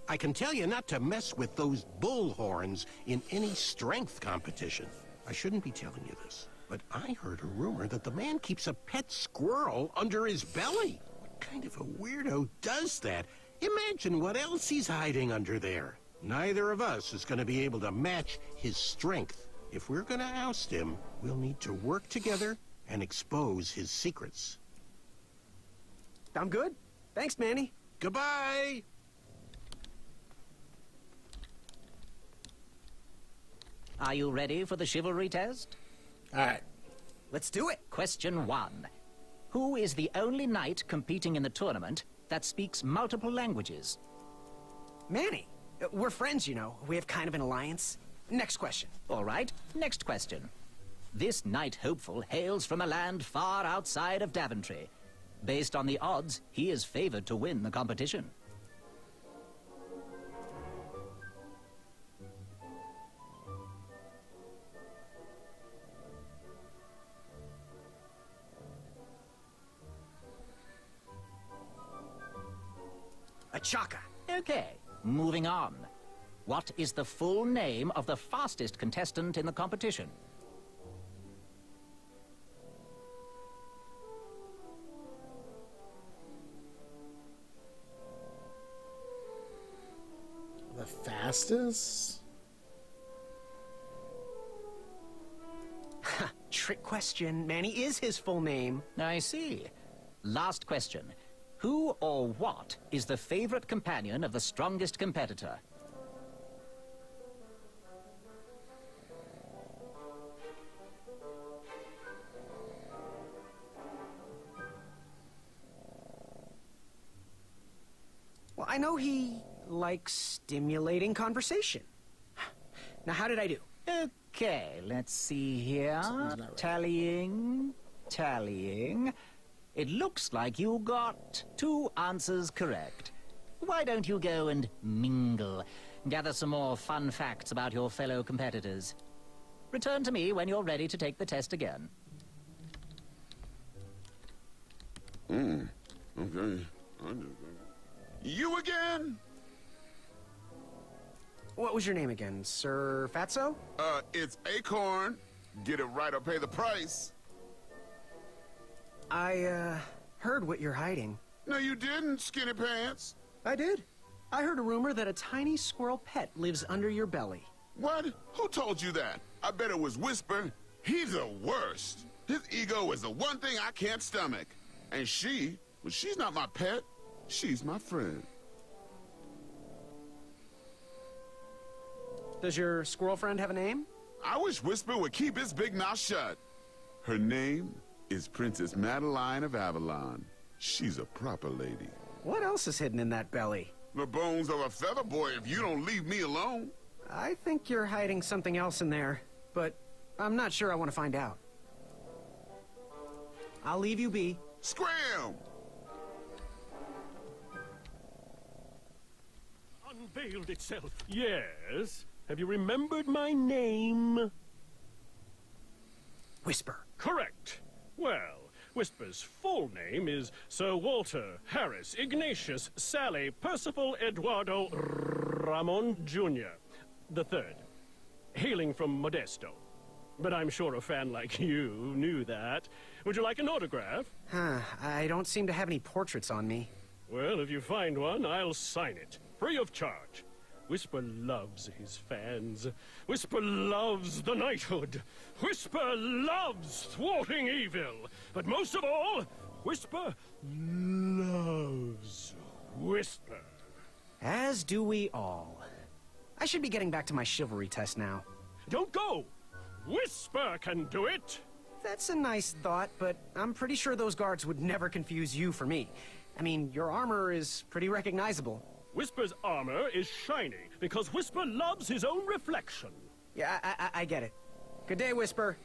I can tell you not to mess with those bullhorns in any strength competition. I shouldn't be telling you this, but I heard a rumor that the man keeps a pet squirrel under his belly. What kind of a weirdo does that? Imagine what else he's hiding under there. Neither of us is going to be able to match his strength. If we're going to oust him, we'll need to work together and expose his secrets. I'm good. Thanks, Manny. Goodbye! Are you ready for the chivalry test? All right. Let's do it. Question 1. Who is the only knight competing in the tournament that speaks multiple languages? Manny. We're friends, you know. We have kind of an alliance. Next question. All right, next question. This knight hopeful hails from a land far outside of Daventry. Based on the odds, he is favored to win the competition. Achaka. Okay, moving on. What is the full name of the fastest contestant in the competition? The fastest? Trick question. Manny is his full name. I see. Last question. Who or what is the favorite companion of the strongest competitor? Well, I know he likes stimulating conversation. Now, how did I do? Okay, let's see here. Right. Tallying. It looks like you got 2 answers correct. Why don't you go and mingle? Gather some more fun facts about your fellow competitors. Return to me when you're ready to take the test again. Okay. You again? What was your name again? Sir Fatso? It's Acorn. Get it right or pay the price. I, heard what you're hiding. No, you didn't, Skinny Pants. I did. I heard a rumor that a tiny squirrel pet lives under your belly. What? Who told you that? I bet it was Whisper. He's the worst. His ego is the one thing I can't stomach. And well, she's not my pet. She's my friend. Does your squirrel friend have a name? I wish Whisper would keep his big mouth shut. Her name is Princess Madeline of Avalon. She's a proper lady. What else is hidden in that belly? The bones of a feather boy if you don't leave me alone. I think you're hiding something else in there, but I'm not sure I want to find out. I'll leave you be. Scram! Unveiled itself. Yes. Have you remembered my name? Whisper. Correct. Well, Whisper's full name is Sir Walter Harris Ignatius Sally Percival Eduardo Ramon Jr. the Third, hailing from Modesto. But I'm sure a fan like you knew that. Would you like an autograph? I don't seem to have any portraits on me. Well, if you find one, I'll sign it, free of charge. Whisper loves his fans. Whisper loves the knighthood. Whisper loves thwarting evil. But most of all, Whisper loves Whisper. As do we all. I should be getting back to my chivalry test now. Don't go! Whisper can do it! That's a nice thought, but I'm pretty sure those guards would never confuse you for me. I mean, your armor is pretty recognizable. Whisper's armor is shiny because Whisper loves his own reflection. Yeah, I get it. Good day, Whisper.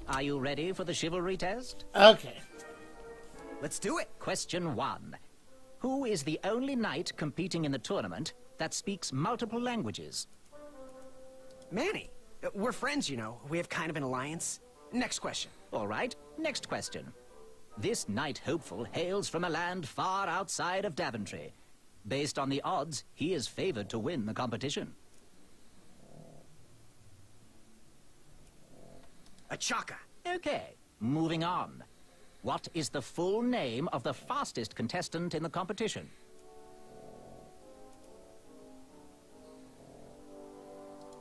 Are you ready for the chivalry test? Okay. Let's do it. Question 1. Who is the only knight competing in the tournament that speaks multiple languages? Manny. We're friends, you know. We have kind of an alliance. Next question. All right, next question. This knight hopeful hails from a land far outside of Daventry. Based on the odds, he is favored to win the competition. Achaka. Okay, moving on. What is the full name of the fastest contestant in the competition?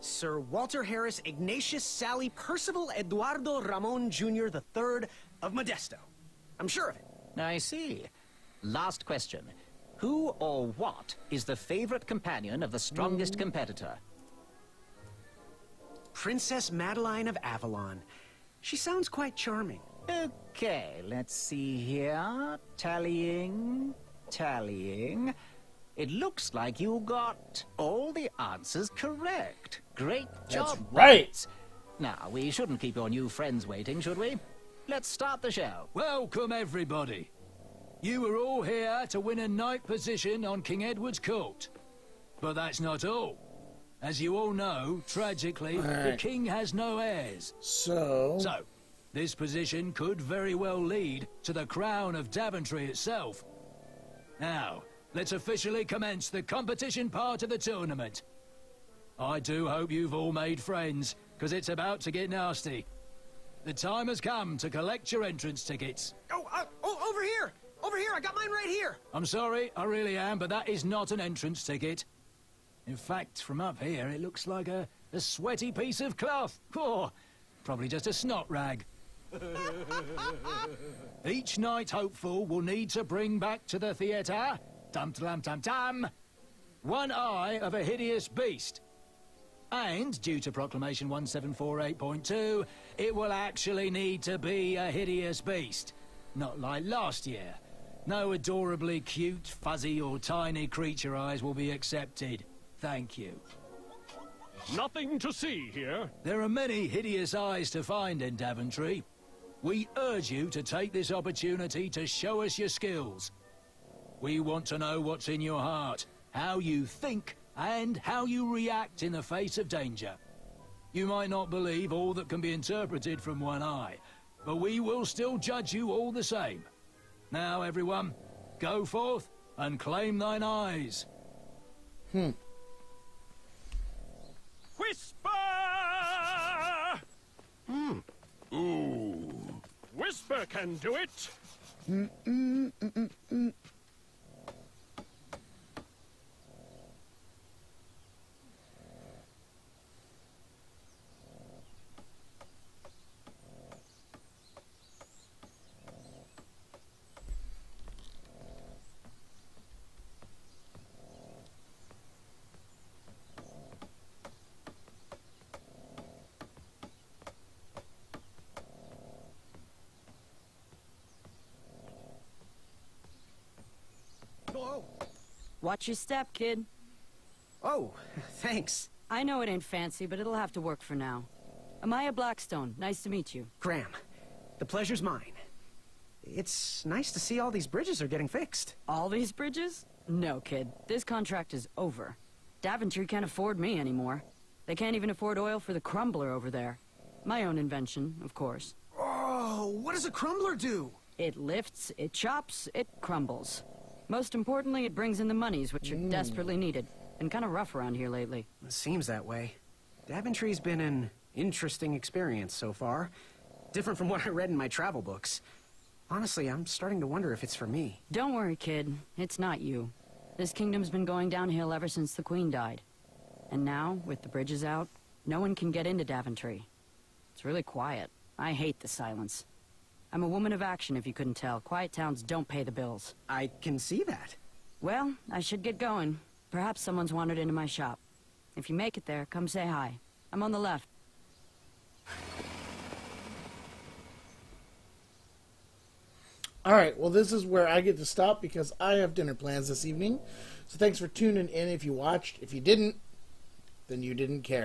Sir Walter Harris Ignatius Sally Percival Eduardo Ramon Jr. the Third of Modesto. I'm sure of it. I see. Last question. Who or what is the favorite companion of the strongest competitor? Princess Madeline of Avalon. She sounds quite charming. Okay, let's see here. Tallying. It looks like you got all the answers correct. Great job. That's right. boys. Now, we shouldn't keep your new friends waiting, should we? Let's start the show. Welcome, everybody. You are all here to win a knight position on King Edward's court. But that's not all. As you all know, tragically, the king has no heirs. So, this position could very well lead to the crown of Daventry itself. Now, let's officially commence the competition part of the tournament. I do hope you've all made friends, because it's about to get nasty. The time has come to collect your entrance tickets. Oh, over here! Over here, I got mine right here! I'm sorry, I really am, but that is not an entrance ticket. In fact, from up here, it looks like a sweaty piece of cloth. Oh, probably just a snot rag. Each knight hopeful will need to bring back to the theatre, dum-dum-dum-dum, one eye of a hideous beast. And, due to Proclamation 1748.2, it will actually need to be a hideous beast. Not like last year. No adorably cute, fuzzy or tiny creature eyes will be accepted. Thank you. Nothing to see here. There are many hideous eyes to find in Daventry. We urge you to take this opportunity to show us your skills. We want to know what's in your heart, how you think, and how you react in the face of danger. You might not believe all that can be interpreted from one eye, but we will still judge you all the same. Now, everyone, go forth and claim thine eyes. Whisper! Ooh, never can do it. Watch your step, kid. Oh, thanks. I know it ain't fancy, but it'll have to work for now. Amaya Blackstone, nice to meet you. Graham, the pleasure's mine. It's nice to see all these bridges are getting fixed. All these bridges? No, kid. This contract is over. Daventry can't afford me anymore. They can't even afford oil for the crumbler over there. My own invention, of course. Oh, what does a crumbler do? It lifts, it chops, it crumbles. Most importantly, it brings in the monies, which are desperately needed. Been kind of rough around here lately. It seems that way. Daventry's been an interesting experience so far. Different from what I read in my travel books. Honestly, I'm starting to wonder if it's for me. Don't worry, kid. It's not you. This kingdom's been going downhill ever since the Queen died. And now, with the bridges out, no one can get into Daventry. It's really quiet. I hate the silence. I'm a woman of action, if you couldn't tell. Quiet towns don't pay the bills. I can see that. Well, I should get going. Perhaps someone's wandered into my shop. If you make it there, come say hi. I'm on the left. Alright, well this is where I get to stop because I have dinner plans this evening. So thanks for tuning in if you watched. If you didn't, then you didn't care.